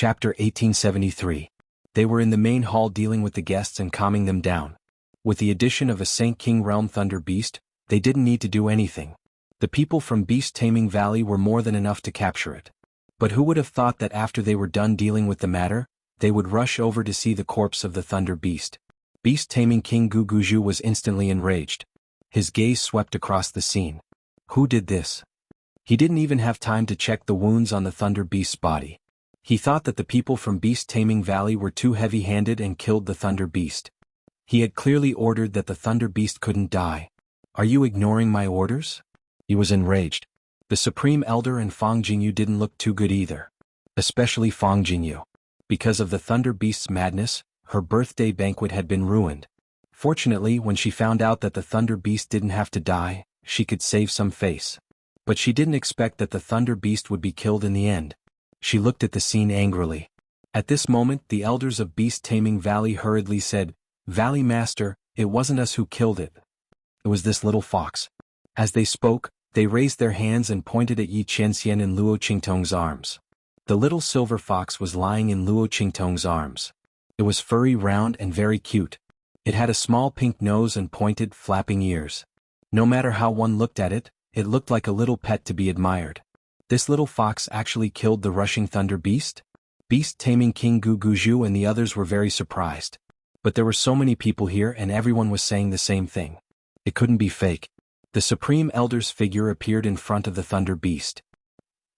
Chapter 1873. They were in the main hall dealing with the guests and calming them down. With the addition of a Saint King Realm Thunder Beast, they didn't need to do anything. The people from Beast Taming Valley were more than enough to capture it. But who would have thought that after they were done dealing with the matter, they would rush over to see the corpse of the Thunder Beast? Beast Taming King Guguju was instantly enraged. His gaze swept across the scene. Who did this? He didn't even have time to check the wounds on the Thunder Beast's body. He thought that the people from Beast Taming Valley were too heavy-handed and killed the Thunder Beast. He had clearly ordered that the Thunder Beast couldn't die. Are you ignoring my orders? He was enraged. The Supreme Elder and Fang Jingyu didn't look too good either. Especially Fang Jingyu. Because of the Thunder Beast's madness, her birthday banquet had been ruined. Fortunately, when she found out that the Thunder Beast didn't have to die, she could save some face. But she didn't expect that the Thunder Beast would be killed in the end. She looked at the scene angrily. At this moment, the elders of Beast Taming Valley hurriedly said, "Valley Master, it wasn't us who killed it. It was this little fox." As they spoke, they raised their hands and pointed at Yi Qianxian in Luo Qingtong's arms. The little silver fox was lying in Luo Qingtong's arms. It was furry, round, and very cute. It had a small pink nose and pointed, flapping ears. No matter how one looked at it, it looked like a little pet to be admired. This little fox actually killed the rushing Thunder Beast? Beast Taming King Guguju and the others were very surprised. But there were so many people here and everyone was saying the same thing. It couldn't be fake. The Supreme Elder's figure appeared in front of the Thunder Beast.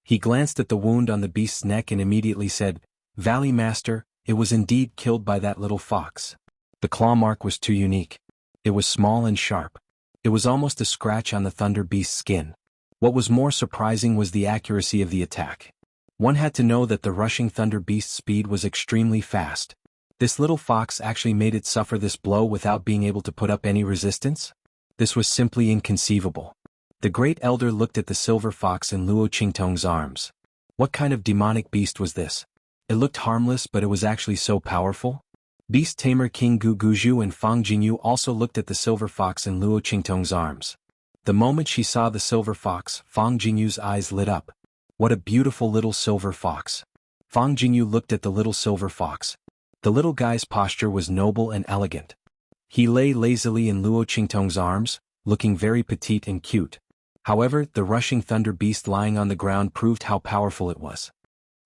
He glanced at the wound on the beast's neck and immediately said, "Valley Master, it was indeed killed by that little fox." The claw mark was too unique. It was small and sharp. It was almost a scratch on the Thunder Beast's skin. What was more surprising was the accuracy of the attack. One had to know that the rushing Thunder Beast's speed was extremely fast. This little fox actually made it suffer this blow without being able to put up any resistance? This was simply inconceivable. The Great Elder looked at the silver fox in Luo Qingtong's arms. What kind of demonic beast was this? It looked harmless, but it was actually so powerful? Beast Tamer King Guguju and Fang Jingyu also looked at the silver fox in Luo Qingtong's arms. The moment she saw the silver fox, Fang Jingyu's eyes lit up. What a beautiful little silver fox. Fang Jingyu looked at the little silver fox. The little guy's posture was noble and elegant. He lay lazily in Luo Qingtong's arms, looking very petite and cute. However, the rushing Thunder Beast lying on the ground proved how powerful it was.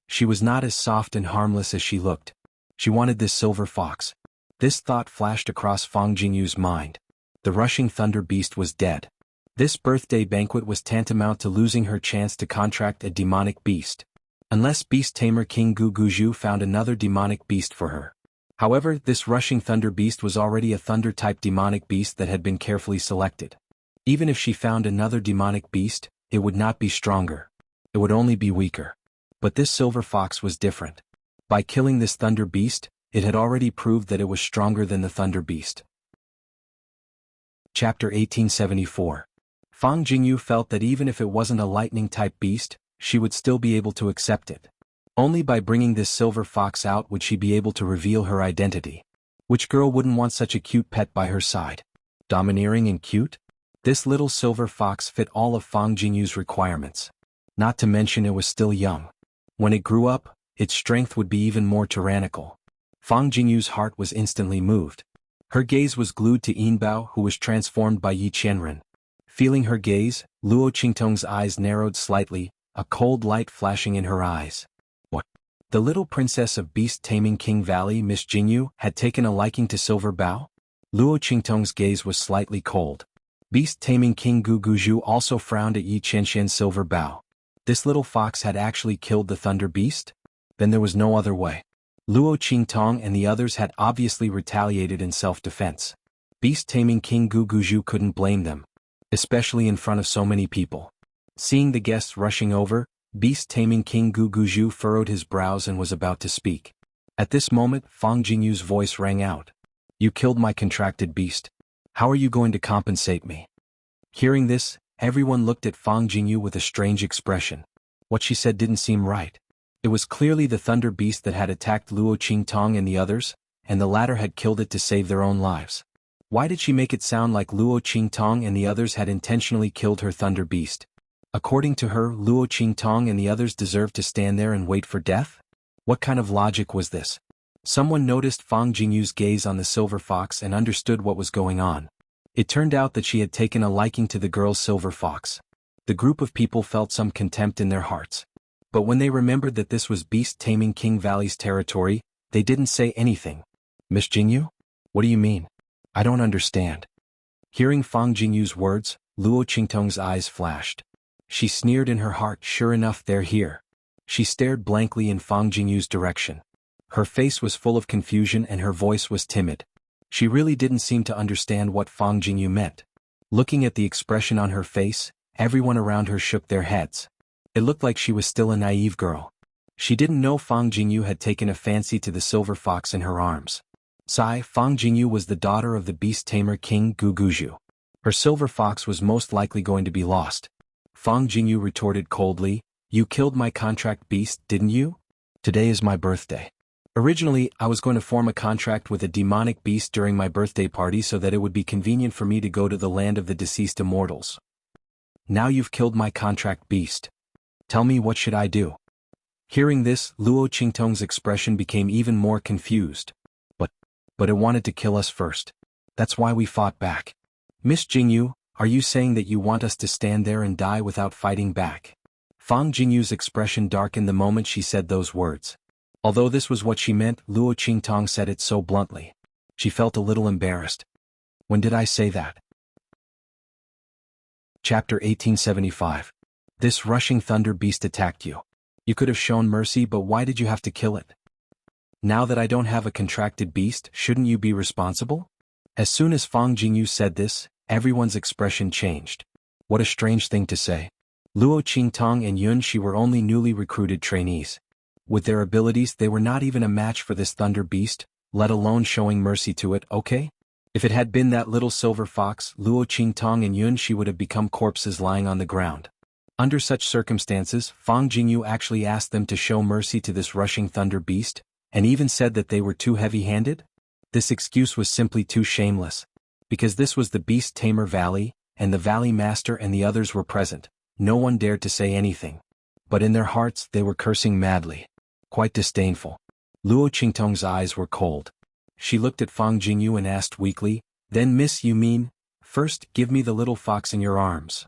She was not as soft and harmless as she looked. She wanted this silver fox. This thought flashed across Fang Jingyu's mind. The rushing Thunder Beast was dead. This birthday banquet was tantamount to losing her chance to contract a demonic beast. Unless Beast Tamer King Guguju found another demonic beast for her. However, this rushing Thunder Beast was already a Thunder-type demonic beast that had been carefully selected. Even if she found another demonic beast, it would not be stronger. It would only be weaker. But this silver fox was different. By killing this Thunder Beast, it had already proved that it was stronger than the Thunder Beast. Chapter 1874. Fang Jingyu felt that even if it wasn't a lightning-type beast, she would still be able to accept it. Only by bringing this silver fox out would she be able to reveal her identity. Which girl wouldn't want such a cute pet by her side? Domineering and cute? This little silver fox fit all of Fang Jingyu's requirements. Not to mention it was still young. When it grew up, its strength would be even more tyrannical. Fang Jingyu's heart was instantly moved. Her gaze was glued to Yinbao, who was transformed by Yi Qianren. Feeling her gaze, Luo Qingtong's eyes narrowed slightly, a cold light flashing in her eyes. What? The little princess of Beast Taming King Valley, Miss Jingyu, had taken a liking to Silver Bao? Luo Qingtong's gaze was slightly cold. Beast Taming King Guguju also frowned at Yi Qianxian's Silver Bao. This little fox had actually killed the Thunder Beast? Then there was no other way. Luo Qingtong and the others had obviously retaliated in self-defense. Beast Taming King Guguju couldn't blame them. Especially in front of so many people. Seeing the guests rushing over, Beast Taming King Guguju furrowed his brows and was about to speak. At this moment, Fang Jingyu's voice rang out. "You killed my contracted beast. How are you going to compensate me?" Hearing this, everyone looked at Fang Jingyu with a strange expression. What she said didn't seem right. It was clearly the Thunder Beast that had attacked Luo Qingtong and the others, and the latter had killed it to save their own lives. Why did she make it sound like Luo Qingtong and the others had intentionally killed her Thunder Beast? According to her, Luo Qingtong and the others deserved to stand there and wait for death? What kind of logic was this? Someone noticed Fang Jingyu's gaze on the silver fox and understood what was going on. It turned out that she had taken a liking to the girl's silver fox. The group of people felt some contempt in their hearts. But when they remembered that this was beast-taming King Valley's territory, they didn't say anything. Miss Jingyu? What do you mean? I don't understand. Hearing Fang Jingyu's words, Luo Qingtong's eyes flashed. She sneered in her heart, sure enough they're here. She stared blankly in Fang Jingyu's direction. Her face was full of confusion and her voice was timid. She really didn't seem to understand what Fang Jingyu meant. Looking at the expression on her face, everyone around her shook their heads. It looked like she was still a naive girl. She didn't know Fang Jingyu had taken a fancy to the silver fox in her arms. Fang Jingyu was the daughter of the beast tamer King Guguju. Her silver fox was most likely going to be lost. Fang Jingyu retorted coldly, "You killed my contract beast, didn't you? Today is my birthday. Originally, I was going to form a contract with a demonic beast during my birthday party so that it would be convenient for me to go to the land of the deceased immortals. Now you've killed my contract beast. Tell me, what should I do?" Hearing this, Luo Qingtong's expression became even more confused. But it wanted to kill us first. That's why we fought back. Miss Jingyu, are you saying that you want us to stand there and die without fighting back? Fang Jingyu's expression darkened the moment she said those words. Although this was what she meant, Luo Qingtong said it so bluntly. She felt a little embarrassed. When did I say that? Chapter 1875. This rushing thunder beast attacked you. You could have shown mercy, but why did you have to kill it? Now that I don't have a contracted beast, shouldn't you be responsible? As soon as Fang Jingyu said this, everyone's expression changed. What a strange thing to say. Luo Qingtong and Yunxi were only newly recruited trainees. With their abilities, they were not even a match for this thunder beast, let alone showing mercy to it, okay? If it had been that little silver fox, Luo Qingtong and Yunxi would have become corpses lying on the ground. Under such circumstances, Fang Jingyu actually asked them to show mercy to this rushing thunder beast, and even said that they were too heavy-handed? This excuse was simply too shameless. Because this was the Beast Tamer Valley, and the Valley Master and the others were present, no one dared to say anything. But in their hearts they were cursing madly. Quite disdainful. Luo Qingtong's eyes were cold. She looked at Fang Jingyu and asked weakly, "Then miss, you mean, first give me the little fox in your arms.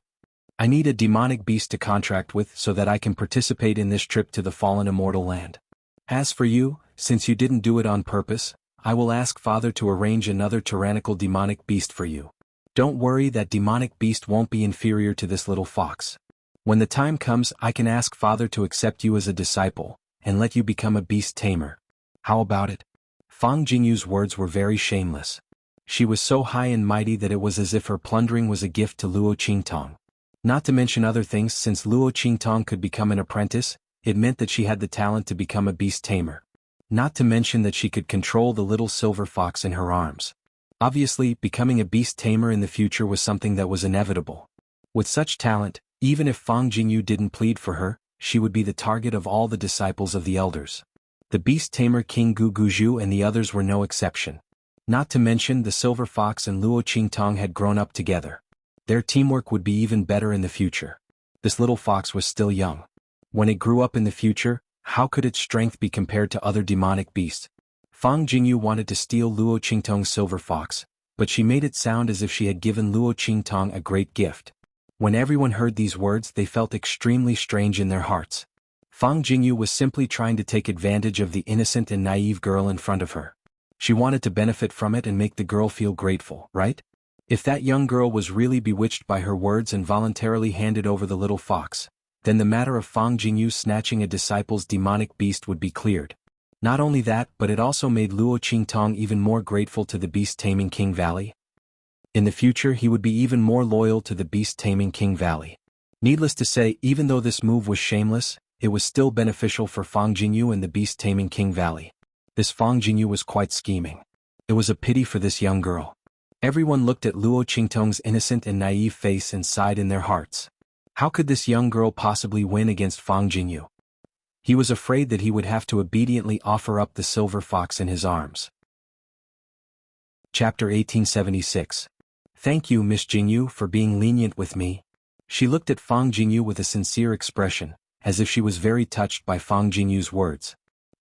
I need a demonic beast to contract with so that I can participate in this trip to the fallen immortal land. As for you, since you didn't do it on purpose, I will ask Father to arrange another tyrannical demonic beast for you. Don't worry, that demonic beast won't be inferior to this little fox. When the time comes, I can ask Father to accept you as a disciple, and let you become a beast tamer. How about it?" Fang Jingyu's words were very shameless. She was so high and mighty that it was as if her plundering was a gift to Luo Qingtong. Not to mention other things, since Luo Qingtong could become an apprentice, it meant that she had the talent to become a beast tamer. Not to mention that she could control the little silver fox in her arms. Obviously, becoming a beast tamer in the future was something that was inevitable. With such talent, even if Fang Jingyu didn't plead for her, she would be the target of all the disciples of the elders. The beast tamer King Guguju and the others were no exception. Not to mention the silver fox and Luo Qingtong had grown up together. Their teamwork would be even better in the future. This little fox was still young. When it grew up in the future, how could its strength be compared to other demonic beasts? Fang Jingyu wanted to steal Luo Qingtong's silver fox, but she made it sound as if she had given Luo Qingtong a great gift. When everyone heard these words, they felt extremely strange in their hearts. Fang Jingyu was simply trying to take advantage of the innocent and naive girl in front of her. She wanted to benefit from it and make the girl feel grateful, right? If that young girl was really bewitched by her words and voluntarily handed over the little fox, then the matter of Fang Jingyu snatching a disciple's demonic beast would be cleared. Not only that, but it also made Luo Qingtong even more grateful to the beast-taming King Valley. In the future, he would be even more loyal to the beast-taming King Valley. Needless to say, even though this move was shameless, it was still beneficial for Fang Jingyu and the beast-taming King Valley. This Fang Jingyu was quite scheming. It was a pity for this young girl. Everyone looked at Luo Qingtong's innocent and naive face and sighed in their hearts. How could this young girl possibly win against Fang Jingyu? He was afraid that he would have to obediently offer up the silver fox in his arms. Chapter 1876. Thank you, Miss Jingyu, for being lenient with me. She looked at Fang Jingyu with a sincere expression, as if she was very touched by Fang Jingyu's words.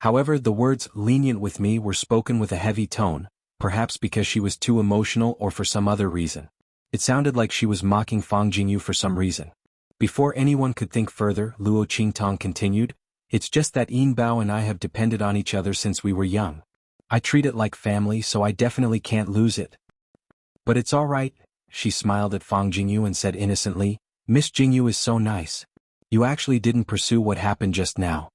However, the words lenient with me were spoken with a heavy tone, perhaps because she was too emotional or for some other reason. It sounded like she was mocking Fang Jingyu for some reason. Before anyone could think further, Luo Qingtong continued, "It's just that Yin Bao and I have depended on each other since we were young. I treat it like family, so I definitely can't lose it." "But it's all right," she smiled at Fang Jingyu and said innocently, "Miss Jingyu is so nice. You actually didn't pursue what happened just now.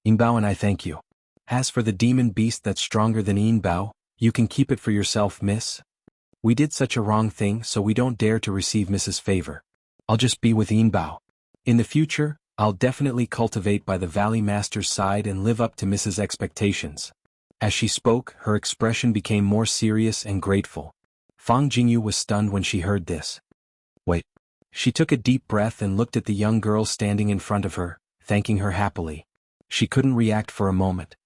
Yin Bao and I thank you. As for the demon beast that's stronger than Yin Bao, you can keep it for yourself, miss. We did such a wrong thing, so we don't dare to receive Mrs. favor. I'll just be with Yin Bao. In the future, I'll definitely cultivate by the Valley Master's side and live up to Mrs. expectations." As she spoke, her expression became more serious and grateful. Fang Jingyu was stunned when she heard this. "Wait." She took a deep breath and looked at the young girl standing in front of her, thanking her happily. She couldn't react for a moment.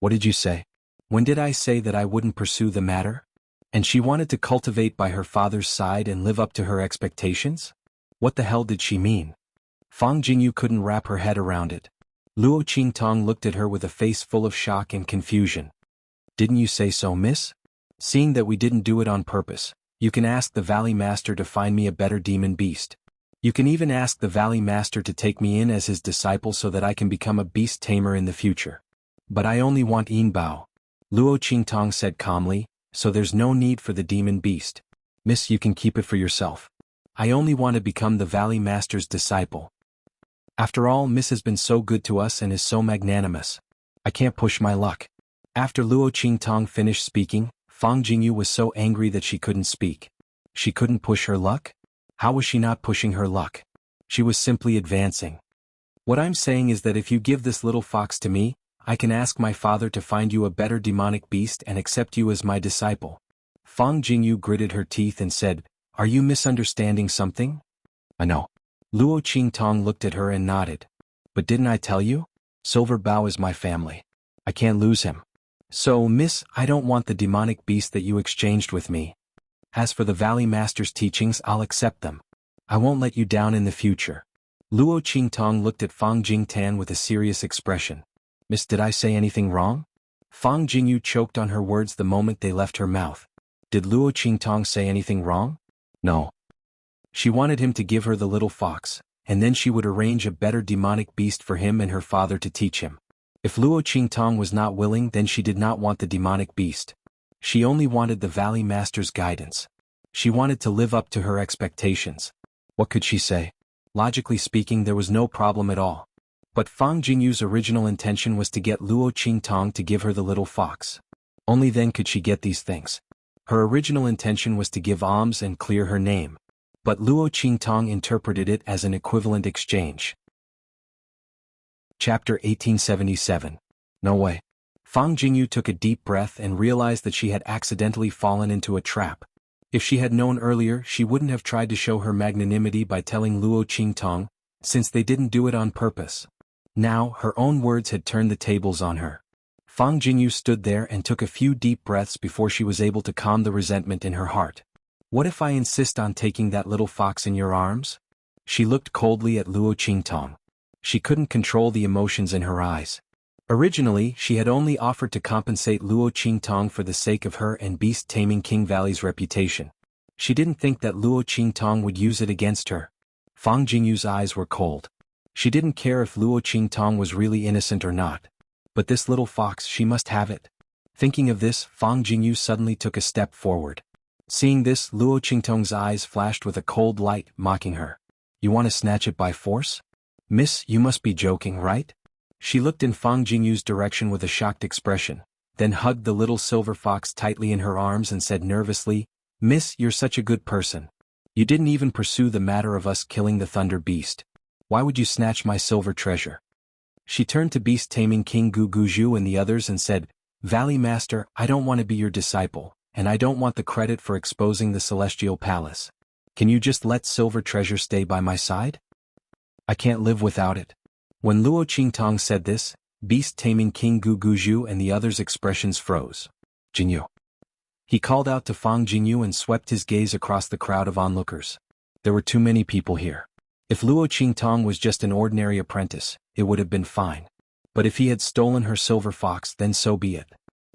"What did you say?" "When did I say that I wouldn't pursue the matter? And she wanted to cultivate by her father's side and live up to her expectations? What the hell did she mean?" Fang Jingyu couldn't wrap her head around it. Luo Qingtong looked at her with a face full of shock and confusion. "Didn't you say so, miss? Seeing that we didn't do it on purpose, you can ask the Valley Master to find me a better demon beast. You can even ask the Valley Master to take me in as his disciple so that I can become a beast tamer in the future. But I only want Yin Bao," Luo Qingtong said calmly, "so there's no need for the demon beast. Miss, you can keep it for yourself. I only want to become the Valley Master's disciple. After all, Miss has been so good to us and is so magnanimous. I can't push my luck." After Luo Qingtong finished speaking, Fang Jingyu was so angry that she couldn't speak. She couldn't push her luck? How was she not pushing her luck? She was simply advancing. "What I'm saying is that if you give this little fox to me, I can ask my father to find you a better demonic beast and accept you as my disciple." Fang Jingyu gritted her teeth and said, "Are you misunderstanding something?" "I know." Luo Qingtong looked at her and nodded. "But didn't I tell you? Silver Bao is my family. I can't lose him. So, miss, I don't want the demonic beast that you exchanged with me. As for the Valley Master's teachings, I'll accept them. I won't let you down in the future." Luo Qingtong looked at Fang Jingtan with a serious expression. "Miss, did I say anything wrong?" Fang Jingyu choked on her words the moment they left her mouth. Did Luo Qingtong say anything wrong? No. She wanted him to give her the little fox, and then she would arrange a better demonic beast for him and her father to teach him. If Luo Qingtong was not willing, then she did not want the demonic beast. She only wanted the Valley Master's guidance. She wanted to live up to her expectations. What could she say? Logically speaking, there was no problem at all. But Fang Jingyu's original intention was to get Luo Qingtong to give her the little fox. Only then could she get these things. Her original intention was to give alms and clear her name. But Luo Qingtong interpreted it as an equivalent exchange. Chapter 1877. No way. Fang Jingyu took a deep breath and realized that she had accidentally fallen into a trap. If she had known earlier, she wouldn't have tried to show her magnanimity by telling Luo Qingtong, since they didn't do it on purpose. Now, her own words had turned the tables on her. Fang Jingyu stood there and took a few deep breaths before she was able to calm the resentment in her heart. "What if I insist on taking that little fox in your arms?" She looked coldly at Luo Qingtong. She couldn't control the emotions in her eyes. Originally, she had only offered to compensate Luo Qingtong for the sake of her and beast-taming King Valley's reputation. She didn't think that Luo Qingtong would use it against her. Fang Jingyu's eyes were cold. She didn't care if Luo Qingtong was really innocent or not. But this little fox, she must have it. Thinking of this, Fang Jingyu suddenly took a step forward. Seeing this, Luo Qingtong's eyes flashed with a cold light, mocking her. "You want to snatch it by force? Miss, you must be joking, right?" She looked in Fang Jingyu's direction with a shocked expression, then hugged the little silver fox tightly in her arms and said nervously, "Miss, you're such a good person. You didn't even pursue the matter of us killing the Thunder Beast. Why would you snatch my silver treasure?" She turned to beast-taming King Guguju and the others and said, "Valley Master, I don't want to be your disciple, and I don't want the credit for exposing the Celestial Palace. Can you just let silver treasure stay by my side? I can't live without it." When Luo Qingtong said this, beast-taming King Guguju and the others' expressions froze. "Jingyu." He called out to Fang Jingyu and swept his gaze across the crowd of onlookers. There were too many people here. If Luo Qingtong was just an ordinary apprentice, it would have been fine. But if he had stolen her silver fox, then so be it.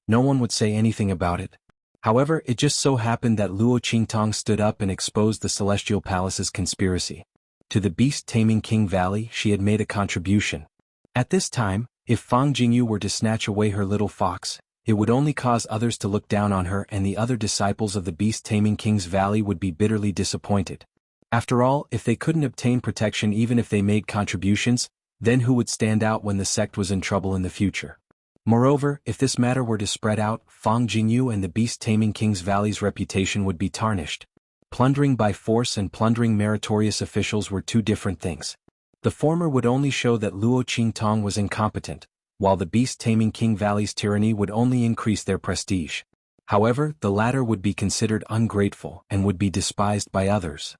No one would say anything about it. However, it just so happened that Luo Qingtong stood up and exposed the Celestial Palace's conspiracy. To the beast-taming King Valley, she had made a contribution. At this time, if Fang Jingyu were to snatch away her little fox, it would only cause others to look down on her, and the other disciples of the beast-taming King's Valley would be bitterly disappointed. After all, if they couldn't obtain protection even if they made contributions, then who would stand out when the sect was in trouble in the future? Moreover, if this matter were to spread out, Fang Jingyu and the beast-taming King's Valley's reputation would be tarnished. Plundering by force and plundering meritorious officials were two different things. The former would only show that Luo Qingtong was incompetent, while the beast-taming King Valley's tyranny would only increase their prestige. However, the latter would be considered ungrateful and would be despised by others.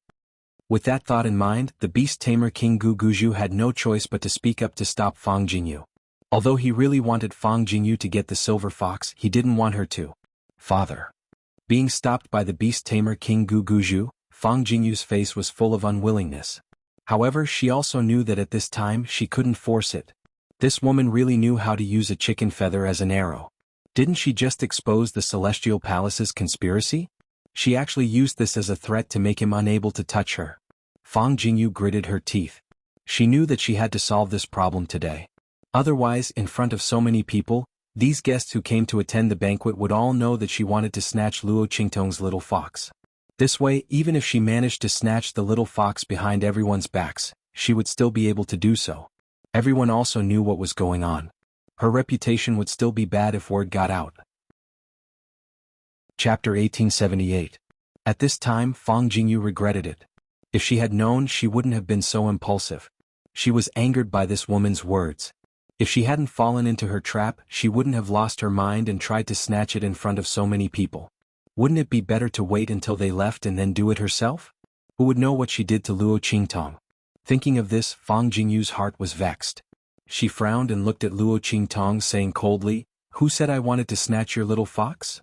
With that thought in mind, the beast-tamer King Guguju had no choice but to speak up to stop Fang Jingyu. Although he really wanted Fang Jingyu to get the silver fox, he didn't want her to. Father. Being stopped by the beast-tamer King Guguju, Fang Jingyu's face was full of unwillingness. However, she also knew that at this time she couldn't force it. This woman really knew how to use a chicken feather as an arrow. Didn't she just expose the Celestial Palace's conspiracy? She actually used this as a threat to make him unable to touch her. Fang Jingyu gritted her teeth. She knew that she had to solve this problem today. Otherwise, in front of so many people, these guests who came to attend the banquet would all know that she wanted to snatch Luo Qingtong's little fox. This way, even if she managed to snatch the little fox behind everyone's backs, she would still be able to do so. Everyone also knew what was going on. Her reputation would still be bad if word got out. Chapter 1878. At this time, Fang Jingyu regretted it. If she had known, she wouldn't have been so impulsive. She was angered by this woman's words. If she hadn't fallen into her trap, she wouldn't have lost her mind and tried to snatch it in front of so many people. Wouldn't it be better to wait until they left and then do it herself? Who would know what she did to Luo Qingtong? Thinking of this, Fang Jingyu's heart was vexed. She frowned and looked at Luo Qingtong, saying coldly, "Who said I wanted to snatch your little fox?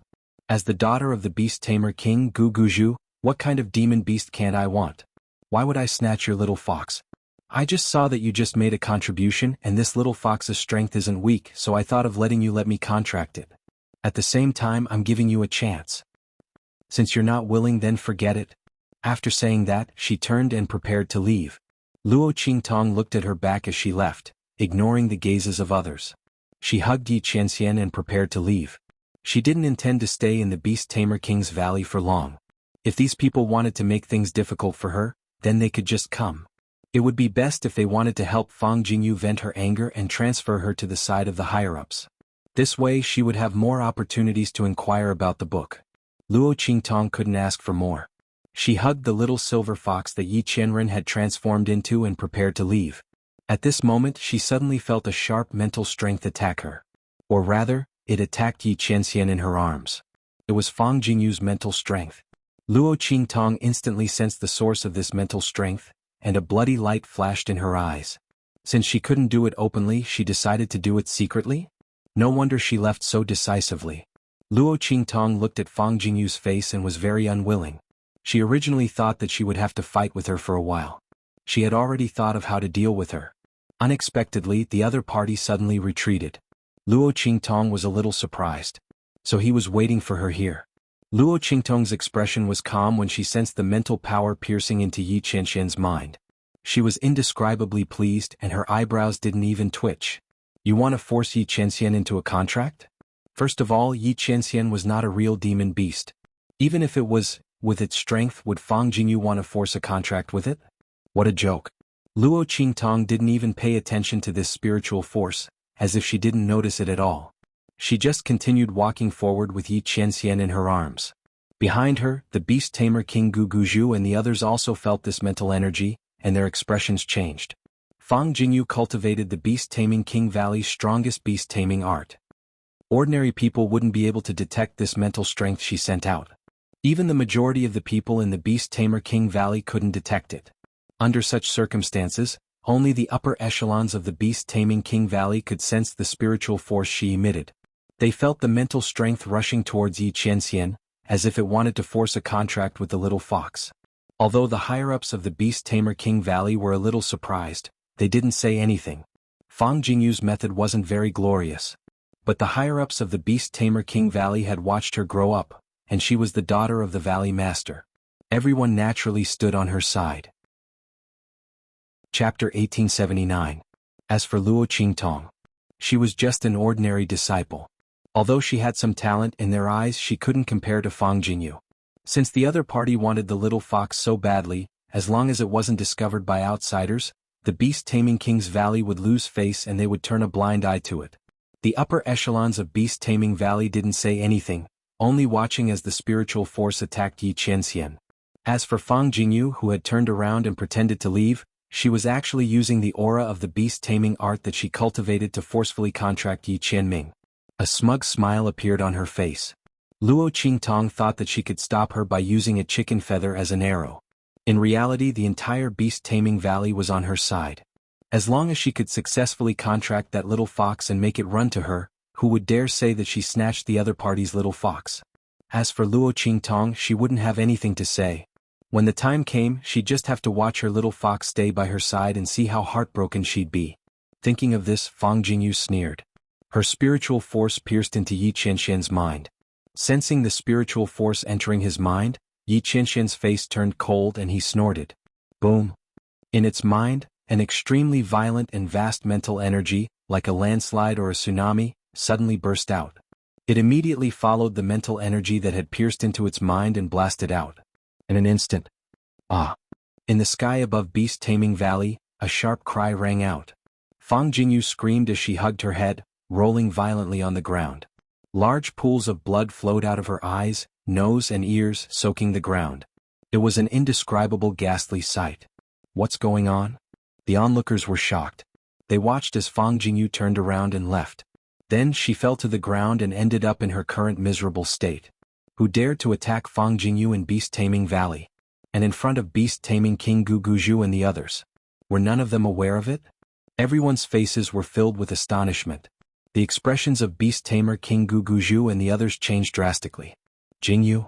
As the daughter of the beast-tamer King Guguju, what kind of demon beast can't I want? Why would I snatch your little fox? I just saw that you just made a contribution and this little fox's strength isn't weak, so I thought of letting you let me contract it. At the same time, I'm giving you a chance. Since you're not willing, then forget it." After saying that, she turned and prepared to leave. Luo Qingtong looked at her back as she left, ignoring the gazes of others. She hugged Yi Qianxian and prepared to leave. She didn't intend to stay in the beast-tamer King's Valley for long. If these people wanted to make things difficult for her, then they could just come. It would be best if they wanted to help Fang Jingyu vent her anger and transfer her to the side of the higher-ups. This way she would have more opportunities to inquire about the book. Luo Qingtong couldn't ask for more. She hugged the little silver fox that Yi Qianren had transformed into and prepared to leave. At this moment she suddenly felt a sharp mental strength attack her. Or rather, it attacked Yi Qianxian in her arms. It was Fang Jingyu's mental strength. Luo Qingtong instantly sensed the source of this mental strength, and a bloody light flashed in her eyes. Since she couldn't do it openly, she decided to do it secretly? No wonder she left so decisively. Luo Qingtong looked at Fang Jingyu's face and was very unwilling. She originally thought that she would have to fight with her for a while. She had already thought of how to deal with her. Unexpectedly, the other party suddenly retreated. Luo Qingtong was a little surprised. So he was waiting for her here. Luo Qingtong's expression was calm when she sensed the mental power piercing into Yi Qianxian's mind. She was indescribably pleased and her eyebrows didn't even twitch. "You want to force Yi Qianxian into a contract?" First of all, Yi Qianxian was not a real demon beast. Even if it was, with its strength, would Fang Jingyu want to force a contract with it? What a joke. Luo Qingtong didn't even pay attention to this spiritual force, as if she didn't notice it at all. She just continued walking forward with Yi Qianxian in her arms. Behind her, the beast-tamer King Guguju and the others also felt this mental energy, and their expressions changed. Fang Jingyu cultivated the beast-taming King Valley's strongest beast-taming art. Ordinary people wouldn't be able to detect this mental strength she sent out. Even the majority of the people in the beast-tamer King Valley couldn't detect it. Under such circumstances, only the upper echelons of the beast-taming King Valley could sense the spiritual force she emitted. They felt the mental strength rushing towards Yi Qianxian, as if it wanted to force a contract with the little fox. Although the higher-ups of the beast-tamer King Valley were a little surprised, they didn't say anything. Fang Jingyu's method wasn't very glorious. But the higher-ups of the Beast Tamer King Valley had watched her grow up, and she was the daughter of the Valley Master. Everyone naturally stood on her side. Chapter 1879. As for Luo Qingtong, she was just an ordinary disciple. Although she had some talent in their eyes, she couldn't compare to Fang Jingyu. Since the other party wanted the little fox so badly, as long as it wasn't discovered by outsiders, the beast-taming King's Valley would lose face and they would turn a blind eye to it. The upper echelons of beast-taming Valley didn't say anything, only watching as the spiritual force attacked Yi Qianxian. As for Fang Jingyu, who had turned around and pretended to leave, she was actually using the aura of the beast-taming art that she cultivated to forcefully contract Yi Qianming. A smug smile appeared on her face. Luo Qingtong thought that she could stop her by using a chicken feather as an arrow. In reality, the entire beast-taming valley was on her side. As long as she could successfully contract that little fox and make it run to her, who would dare say that she snatched the other party's little fox? As for Luo Qingtong, she wouldn't have anything to say. When the time came, she'd just have to watch her little fox stay by her side and see how heartbroken she'd be. Thinking of this, Fang Jingyu sneered. Her spiritual force pierced into Yi Qianxian's mind. Sensing the spiritual force entering his mind, Yi Qianxian's face turned cold and he snorted. Boom. In its mind, an extremely violent and vast mental energy, like a landslide or a tsunami, suddenly burst out. It immediately followed the mental energy that had pierced into its mind and blasted out. In an instant. Ah! In the sky above Beast Taming Valley, a sharp cry rang out. Fang Jingyu screamed as she hugged her head, rolling violently on the ground. Large pools of blood flowed out of her eyes, nose and ears, soaking the ground. It was an indescribable ghastly sight. What's going on? The onlookers were shocked. They watched as Fang Jingyu turned around and left. Then she fell to the ground and ended up in her current miserable state. Who dared to attack Fang Jingyu in Beast Taming Valley? And in front of Beast Taming King Guguju and the others? Were none of them aware of it? Everyone's faces were filled with astonishment. The expressions of Beast Tamer King Guguju and the others changed drastically. Jingyu?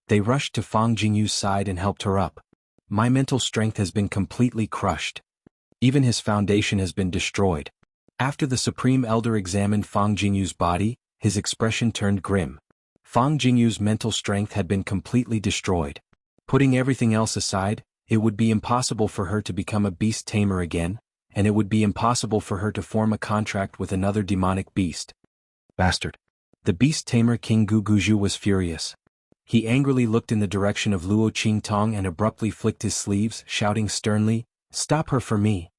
They rushed to Fang Jingyu's side and helped her up. My mental strength has been completely crushed. Even his foundation has been destroyed. After the Supreme Elder examined Fang Jingyu's body, his expression turned grim. Fang Jingyu's mental strength had been completely destroyed. Putting everything else aside, it would be impossible for her to become a beast tamer again, and it would be impossible for her to form a contract with another demonic beast. Bastard. The beast tamer King Guguju was furious. He angrily looked in the direction of Luo Qingtong and abruptly flicked his sleeves, shouting sternly, "Stop her for me."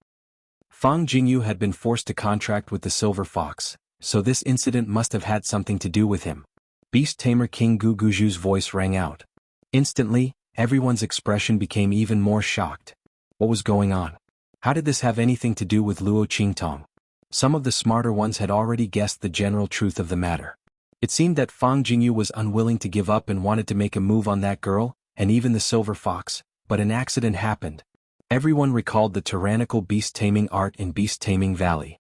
Fang Jingyu had been forced to contract with the Silver Fox, so this incident must have had something to do with him. Beast Tamer King Guguju's voice rang out. Instantly, everyone's expression became even more shocked. What was going on? How did this have anything to do with Luo Qingtong? Some of the smarter ones had already guessed the general truth of the matter. It seemed that Fang Jingyu was unwilling to give up and wanted to make a move on that girl, and even the Silver Fox, but an accident happened. Everyone recalled the tyrannical beast-taming art in Beast Taming Valley.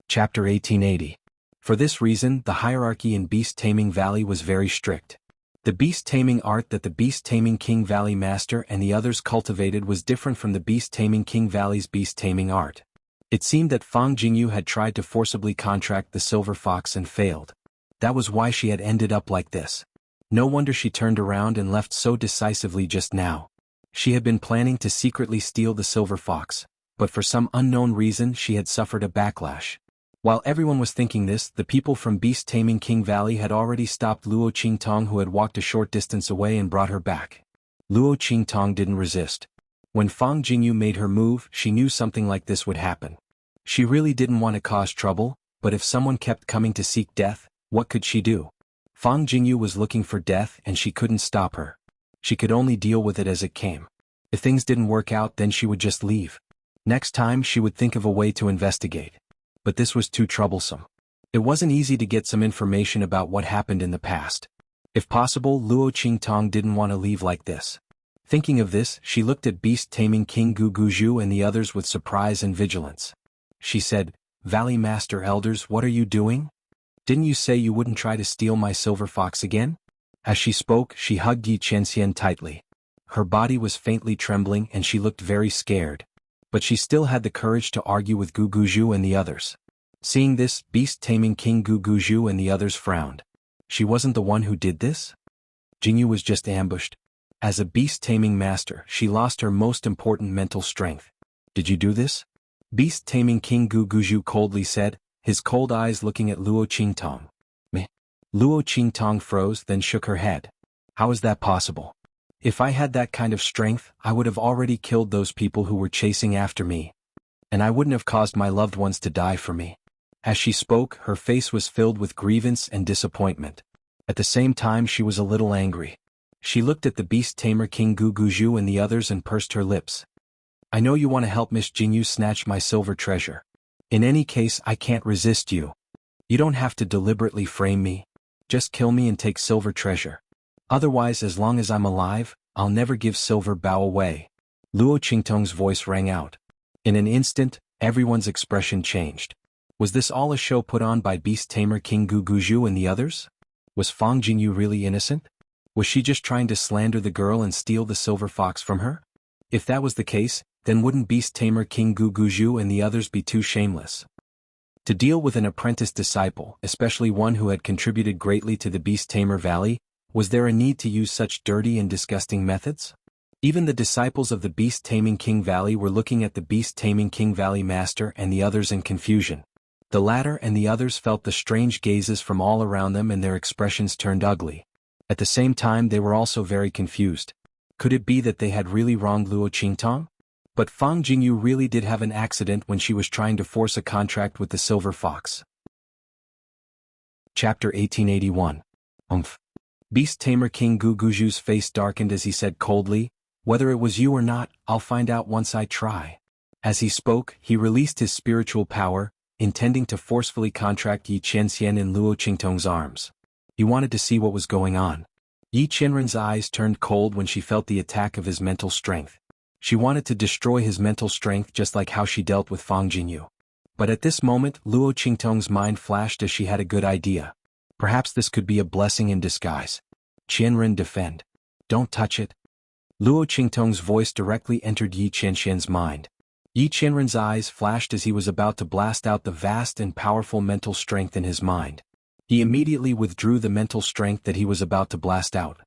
Chapter 1880. For this reason, the hierarchy in Beast Taming Valley was very strict. The beast-taming art that the beast-taming King Valley Master and the others cultivated was different from the beast-taming King Valley's beast-taming art. It seemed that Fang Jingyu had tried to forcibly contract the Silver Fox and failed. That was why she had ended up like this. No wonder she turned around and left so decisively just now. She had been planning to secretly steal the Silver Fox, but for some unknown reason she had suffered a backlash. While everyone was thinking this, the people from Beast Taming King Valley had already stopped Luo Qingtong, who had walked a short distance away, and brought her back. Luo Qingtong didn't resist. When Fang Jingyu made her move, she knew something like this would happen. She really didn't want to cause trouble, but if someone kept coming to seek death, what could she do? Fang Jingyu was looking for death and she couldn't stop her. She could only deal with it as it came. If things didn't work out, then she would just leave. Next time she would think of a way to investigate. But this was too troublesome. It wasn't easy to get some information about what happened in the past. If possible, Luo Qingtong didn't want to leave like this. Thinking of this, she looked at Beast Taming King Guguju and the others with surprise and vigilance. She said, "Valley Master Elders, what are you doing? Didn't you say you wouldn't try to steal my Silver Fox again?" As she spoke, she hugged Yi Qianxian tightly. Her body was faintly trembling and she looked very scared. But she still had the courage to argue with Guguju and the others. Seeing this, beast-taming King Guguju and the others frowned. She wasn't the one who did this? Jianghu was just ambushed. As a beast-taming master, she lost her most important mental strength. Did you do this? Beast-taming King Guguju coldly said, his cold eyes looking at Luo Qingtong. Meh. Luo Qingtong froze, then shook her head. How is that possible? If I had that kind of strength, I would have already killed those people who were chasing after me. And I wouldn't have caused my loved ones to die for me. As she spoke, her face was filled with grievance and disappointment. At the same time, she was a little angry. She looked at the beast-tamer King Guguju and the others and pursed her lips. I know you want to help Miss Jianghu snatch my silver treasure. In any case, I can't resist you. You don't have to deliberately frame me. Just kill me and take silver treasure. Otherwise, as long as I'm alive, I'll never give silver bow away. Luo Qingtong's voice rang out. In an instant, everyone's expression changed. Was this all a show put on by beast-tamer King Guguju and the others? Was Fang Jingyu really innocent? Was she just trying to slander the girl and steal the silver fox from her? If that was the case, then wouldn't beast-tamer King Guguju and the others be too shameless? To deal with an apprentice disciple, especially one who had contributed greatly to the beast-tamer valley, was there a need to use such dirty and disgusting methods? Even the disciples of the beast-taming King Valley were looking at the beast-taming King Valley master and the others in confusion. The latter and the others felt the strange gazes from all around them and their expressions turned ugly. At the same time, they were also very confused. Could it be that they had really wronged Luo Qingtong? But Fang Jingyu really did have an accident when she was trying to force a contract with the silver fox. Chapter 1881. Beast-tamer King Guguju's face darkened as he said coldly, whether it was you or not, I'll find out once I try. As he spoke, he released his spiritual power, intending to forcefully contract Yi Qianxian in Luo Qingtong's arms. He wanted to see what was going on. Yi Qianren's eyes turned cold when she felt the attack of his mental strength. She wanted to destroy his mental strength just like how she dealt with Fang Jingyu. But at this moment, Luo Qingtong's mind flashed as she had a good idea. Perhaps this could be a blessing in disguise. Qianren, defend. Don't touch it. Luo Qingtong's voice directly entered Yi Qianxian's mind. Yi Qianren's eyes flashed as he was about to blast out the vast and powerful mental strength in his mind. He immediately withdrew the mental strength that he was about to blast out.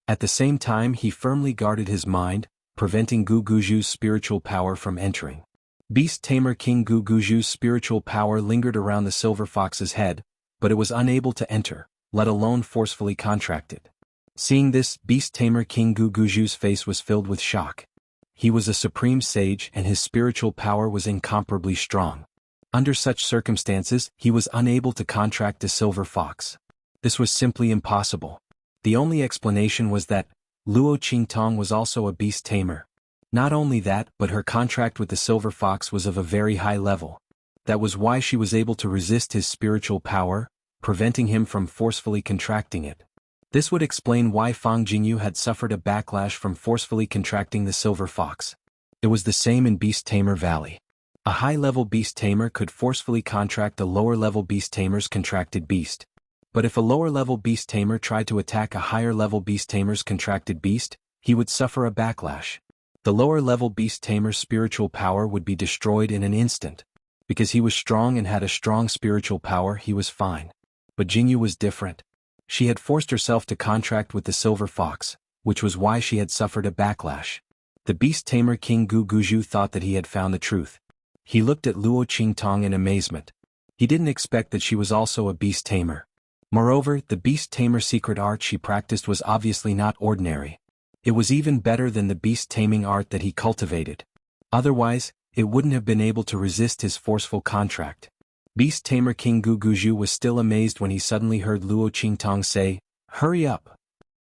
At the same time, he firmly guarded his mind, preventing Guguju's spiritual power from entering. Beast-tamer King Guguju's spiritual power lingered around the silver fox's head, but it was unable to enter, let alone forcefully contract it. Seeing this, beast-tamer King Guguju's face was filled with shock. He was a supreme sage and his spiritual power was incomparably strong. Under such circumstances, he was unable to contract the silver fox. This was simply impossible. The only explanation was that Luo Qingtong was also a beast-tamer. Not only that, but her contract with the silver fox was of a very high level. That was why she was able to resist his spiritual power, preventing him from forcefully contracting it. This would explain why Fang Jingyu had suffered a backlash from forcefully contracting the silver fox. It was the same in Beast-Tamer Valley. A high-level beast-tamer could forcefully contract a lower-level beast-tamer's contracted beast. But if a lower-level beast-tamer tried to attack a higher-level beast-tamer's contracted beast, he would suffer a backlash. The lower-level beast-tamer's spiritual power would be destroyed in an instant. Because he was strong and had a strong spiritual power, he was fine. But Jingyu was different. She had forced herself to contract with the silver fox, which was why she had suffered a backlash. The beast-tamer King Guguju thought that he had found the truth. He looked at Luo Qingtong in amazement. He didn't expect that she was also a beast-tamer. Moreover, the beast-tamer secret art she practiced was obviously not ordinary. It was even better than the beast-taming art that he cultivated. Otherwise, it wouldn't have been able to resist his forceful contract. Beast-tamer King Guguju was still amazed when he suddenly heard Luo Qingtong say, "Hurry up.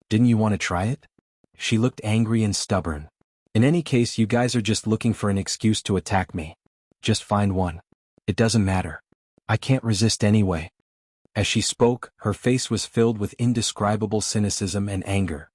Didn't you want to try it?" She looked angry and stubborn. "In any case, you guys are just looking for an excuse to attack me. Just find one. It doesn't matter. I can't resist anyway." As she spoke, her face was filled with indescribable cynicism and anger.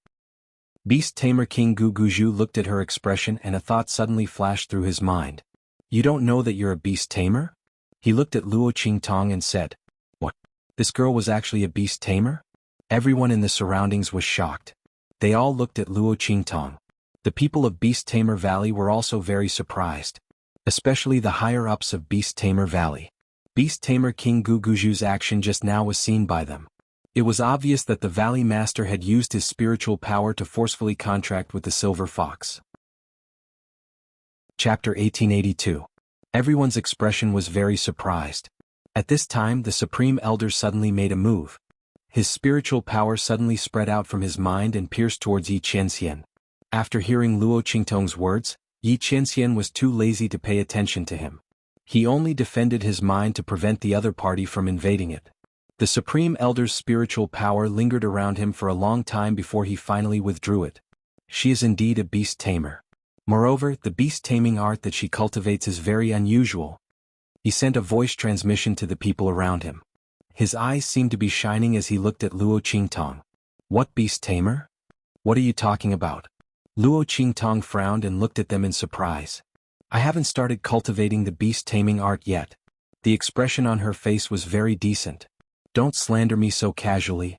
Beast-tamer King Guguju looked at her expression and a thought suddenly flashed through his mind. "You don't know that you're a beast-tamer?" He looked at Luo Qingtong and said, "What? This girl was actually a beast-tamer?" Everyone in the surroundings was shocked. They all looked at Luo Qingtong. The people of Beast-Tamer Valley were also very surprised. especially the higher-ups of Beast Tamer Valley. Beast Tamer King Guguju's action just now was seen by them. It was obvious that the Valley Master had used his spiritual power to forcefully contract with the Silver Fox. Chapter 1882. Everyone's expression was very surprised. At this time the Supreme Elder suddenly made a move. His spiritual power suddenly spread out from his mind and pierced towards Yi Qianxian. After hearing Luo Qingtong's words, Yi Qianxian was too lazy to pay attention to him. He only defended his mind to prevent the other party from invading it. The Supreme Elder's spiritual power lingered around him for a long time before he finally withdrew it. She is indeed a beast tamer. Moreover, the beast taming art that she cultivates is very unusual. He sent a voice transmission to the people around him. His eyes seemed to be shining as he looked at Luo Qingtong. What beast tamer? What are you talking about? Luo Qingtong frowned and looked at them in surprise. I haven't started cultivating the beast taming art yet. The expression on her face was very decent. Don't slander me so casually.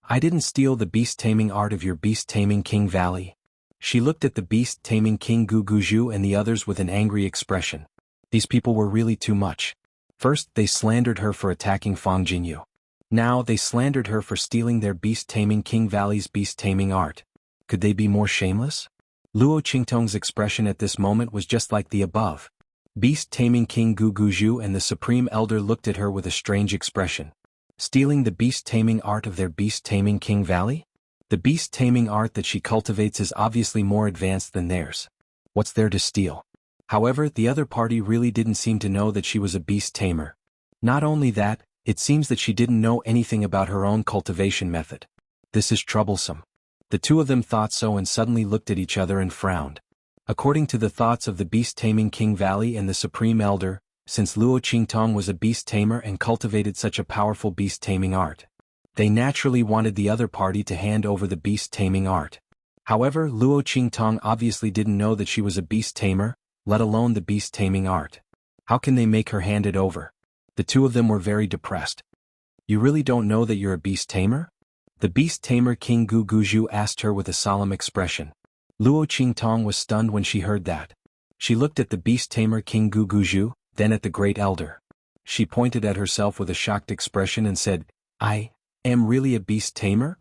I didn't steal the beast taming art of your beast taming King Valley. She looked at the beast taming King Guguju and the others with an angry expression. These people were really too much. First, they slandered her for attacking Fang Jinyu. Now, they slandered her for stealing their beast taming King Valley's beast taming art. Could they be more shameless? Luo Qingtong's expression at this moment was just like the above. Beast taming King Guguju and the Supreme Elder looked at her with a strange expression. Stealing the beast taming art of their beast taming King Valley? The beast taming art that she cultivates is obviously more advanced than theirs. What's there to steal? However, the other party really didn't seem to know that she was a beast tamer. Not only that, it seems that she didn't know anything about her own cultivation method. This is troublesome. The two of them thought so and suddenly looked at each other and frowned. According to the thoughts of the beast taming King Valley and the Supreme Elder, since Luo Qingtong was a beast tamer and cultivated such a powerful beast taming art, they naturally wanted the other party to hand over the beast taming art. However, Luo Qingtong obviously didn't know that she was a beast tamer, let alone the beast taming art. How can they make her hand it over? The two of them were very depressed. You really don't know that you're a beast tamer? The beast tamer King Guguju asked her with a solemn expression. Luo Qingtong was stunned when she heard that. She looked at the beast tamer King Guguju, then at the Great Elder. She pointed at herself with a shocked expression and said, I am really a beast tamer?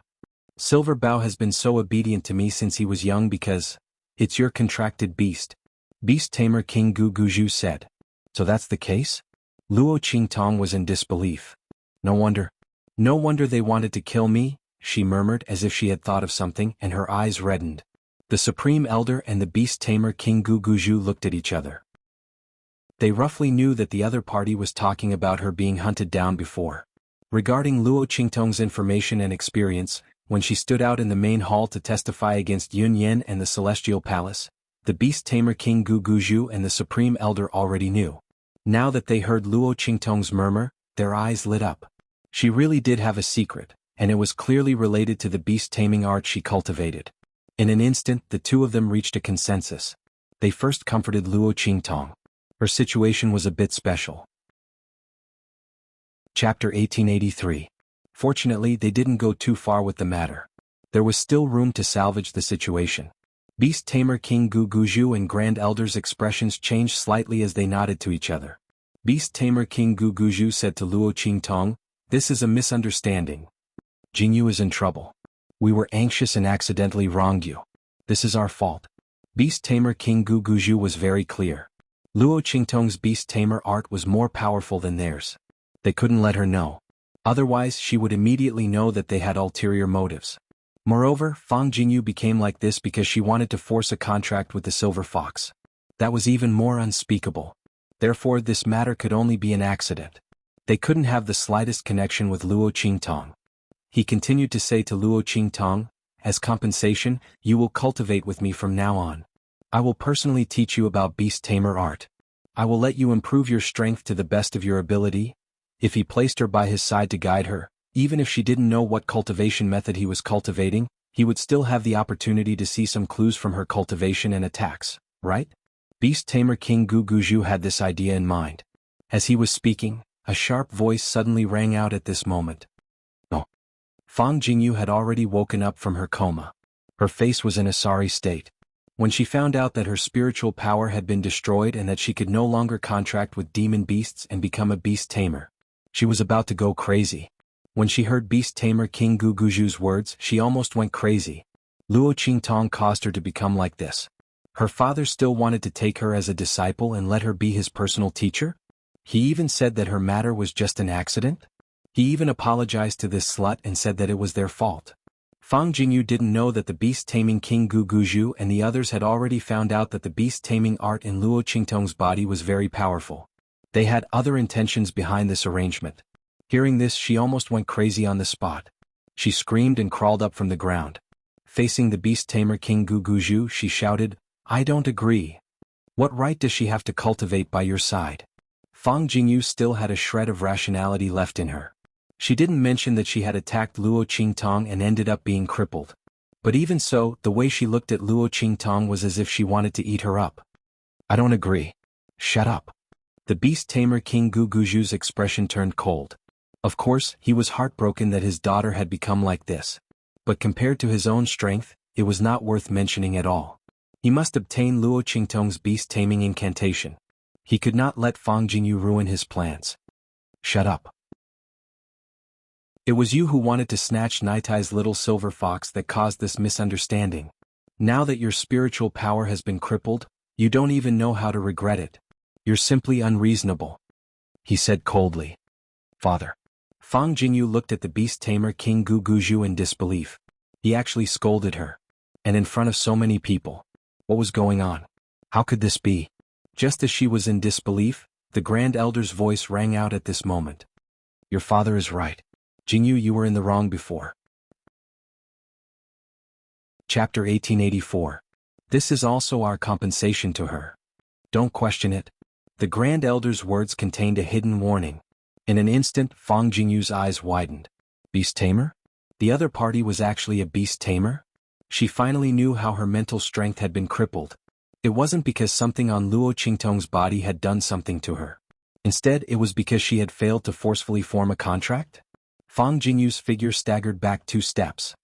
Silver Bao has been so obedient to me since he was young because it's your contracted beast. Beast tamer King Guguju said. So that's the case? Luo Qingtong was in disbelief. No wonder they wanted to kill me, she murmured as if she had thought of something, and her eyes reddened. The Supreme Elder and the beast tamer King Guguju looked at each other. They roughly knew that the other party was talking about her being hunted down before. Regarding Luo Qingtong's information and experience, when she stood out in the main hall to testify against Yun Yen and the Celestial Palace, the beast tamer King Guguju and the Supreme Elder already knew. Now that they heard Luo Qingtong's murmur, their eyes lit up. She really did have a secret, and it was clearly related to the beast taming art she cultivated. In an instant, the two of them reached a consensus. They first comforted Luo Qingtong. Her situation was a bit special. Chapter 1883. Fortunately, they didn't go too far with the matter. There was still room to salvage the situation. Beast tamer King Guguju and Grand Elder's expressions changed slightly as they nodded to each other. Beast tamer King Guguju said to Luo Qingtong, "This is a misunderstanding. Jingyu is in trouble. We were anxious and accidentally wronged you. This is our fault." Beast tamer King Guguju was very clear. Luo Qingtong's beast tamer art was more powerful than theirs. They couldn't let her know. Otherwise, she would immediately know that they had ulterior motives. Moreover, Fang Jingyu became like this because she wanted to force a contract with the Silver Fox. That was even more unspeakable. Therefore, this matter could only be an accident. They couldn't have the slightest connection with Luo Qingtong. He continued to say to Luo Qingtong, "As compensation, you will cultivate with me from now on. I will personally teach you about beast tamer art. I will let you improve your strength to the best of your ability." If he placed her by his side to guide her, even if she didn't know what cultivation method he was cultivating, he would still have the opportunity to see some clues from her cultivation and attacks, right? Beast tamer King Guguju had this idea in mind. As he was speaking, a sharp voice suddenly rang out at this moment. Oh! Fang Jingyu had already woken up from her coma. Her face was in a sorry state. When she found out that her spiritual power had been destroyed and that she could no longer contract with demon beasts and become a beast tamer, she was about to go crazy. When she heard beast tamer King Guguju's words, she almost went crazy. Luo Qingtong caused her to become like this. Her father still wanted to take her as a disciple and let her be his personal teacher? He even said that her matter was just an accident? He even apologized to this slut and said that it was their fault. Fang Jingyu didn't know that the beast-taming King Guguju and the others had already found out that the beast-taming art in Luo Qingtong's body was very powerful. They had other intentions behind this arrangement. Hearing this, she almost went crazy on the spot. She screamed and crawled up from the ground. Facing the beast-tamer King Guguju, she shouted, "I don't agree. What right does she have to cultivate by your side?" Fang Jingyu still had a shred of rationality left in her. She didn't mention that she had attacked Luo Qingtong and ended up being crippled. But even so, the way she looked at Luo Qingtong was as if she wanted to eat her up. "I don't agree. Shut up." The beast-tamer King Guguju's expression turned cold. Of course, he was heartbroken that his daughter had become like this. But compared to his own strength, it was not worth mentioning at all. He must obtain Luo Qingtong's beast-taming incantation. He could not let Fang Jingyu ruin his plans. "Shut up. It was you who wanted to snatch Nitai's little silver fox that caused this misunderstanding. Now that your spiritual power has been crippled, you don't even know how to regret it. You're simply unreasonable," he said coldly. "Father." Fang Jingyu looked at the beast-tamer King Guguju in disbelief. He actually scolded her. And in front of so many people. What was going on? How could this be? Just as she was in disbelief, the Grand Elder's voice rang out at this moment. "Your father is right. Jingyu, you were in the wrong before." Chapter 1884. This is also our compensation to her. Don't question it. The Grand Elder's words contained a hidden warning. In an instant, Fang Jingyu's eyes widened. Beast tamer? The other party was actually a beast tamer? She finally knew how her mental strength had been crippled. It wasn't because something on Luo Qingtong's body had done something to her. Instead, it was because she had failed to forcefully form a contract? Fang Jingyu's figure staggered back 2 steps.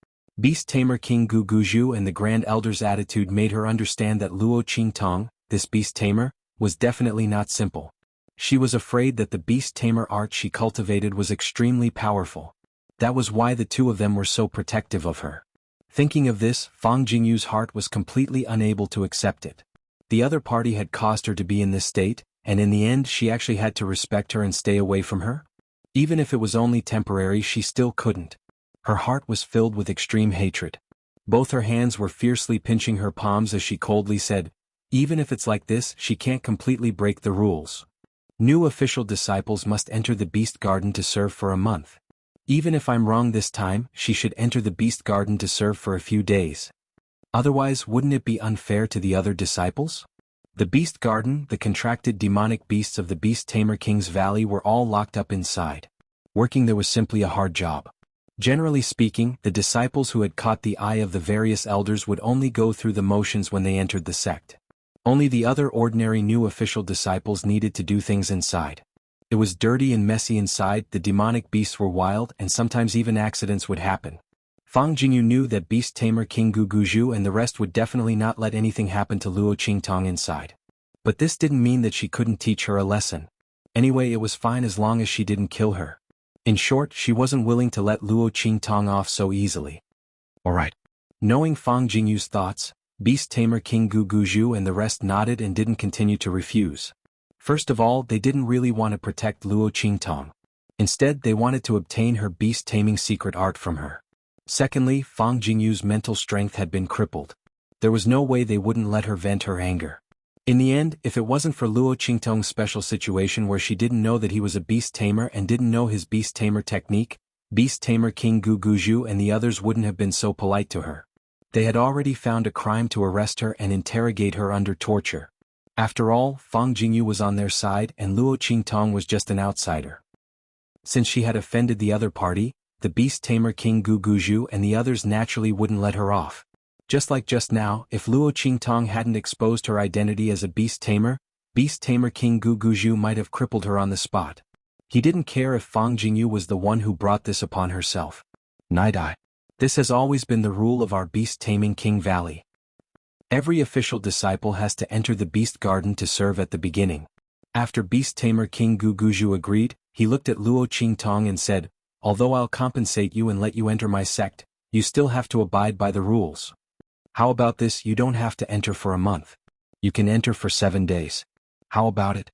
Beast Tamer King Guguju and the Grand Elder's attitude made her understand that Luo Qingtong, this Beast Tamer, was definitely not simple. She was afraid that the Beast Tamer art she cultivated was extremely powerful. That was why the two of them were so protective of her. Thinking of this, Fang Jingyu's heart was completely unable to accept it. The other party had caused her to be in this state, and in the end she actually had to respect her and stay away from her? Even if it was only temporary, she still couldn't. Her heart was filled with extreme hatred. Both her hands were fiercely pinching her palms as she coldly said, "Even if it's like this, she can't completely break the rules. New official disciples must enter the Beast Garden to serve for a month. Even if I'm wrong this time, she should enter the Beast Garden to serve for a few days. Otherwise, wouldn't it be unfair to the other disciples?" The Beast Garden, the contracted demonic beasts of the Beast Tamer King's Valley were all locked up inside. Working there was simply a hard job. Generally speaking, the disciples who had caught the eye of the various elders would only go through the motions when they entered the sect. Only the other ordinary new official disciples needed to do things inside. It was dirty and messy inside, the demonic beasts were wild, and sometimes even accidents would happen. Fang Jingyu knew that Beast Tamer King Guguju and the rest would definitely not let anything happen to Luo Qingtong inside. But this didn't mean that she couldn't teach her a lesson. Anyway, it was fine as long as she didn't kill her. In short, she wasn't willing to let Luo Qingtong off so easily. Alright. Knowing Fang Jingyu's thoughts, Beast Tamer King Guguju and the rest nodded and didn't continue to refuse. First of all, they didn't really want to protect Luo Qingtong. Instead, they wanted to obtain her beast-taming secret art from her. Secondly, Fang Jingyu's mental strength had been crippled. There was no way they wouldn't let her vent her anger. In the end, if it wasn't for Luo Qingtong's special situation where she didn't know that he was a beast tamer and didn't know his beast tamer technique, Beast Tamer King Guguju and the others wouldn't have been so polite to her. They had already found a crime to arrest her and interrogate her under torture. After all, Fang Jingyu was on their side and Luo Qingtong was just an outsider. Since she had offended the other party, the Beast Tamer King Guguju and the others naturally wouldn't let her off. Just like just now, if Luo Qingtong hadn't exposed her identity as a Beast Tamer King Guguju might have crippled her on the spot. He didn't care if Fang Jingyu was the one who brought this upon herself. Night-eye. This has always been the rule of our beast-taming King Valley. Every official disciple has to enter the beast garden to serve at the beginning. After beast tamer King Guguju agreed, he looked at Luo Qingtong and said, "Although I'll compensate you and let you enter my sect, you still have to abide by the rules. How about this? You don't have to enter for a month. You can enter for 7 days. How about it?"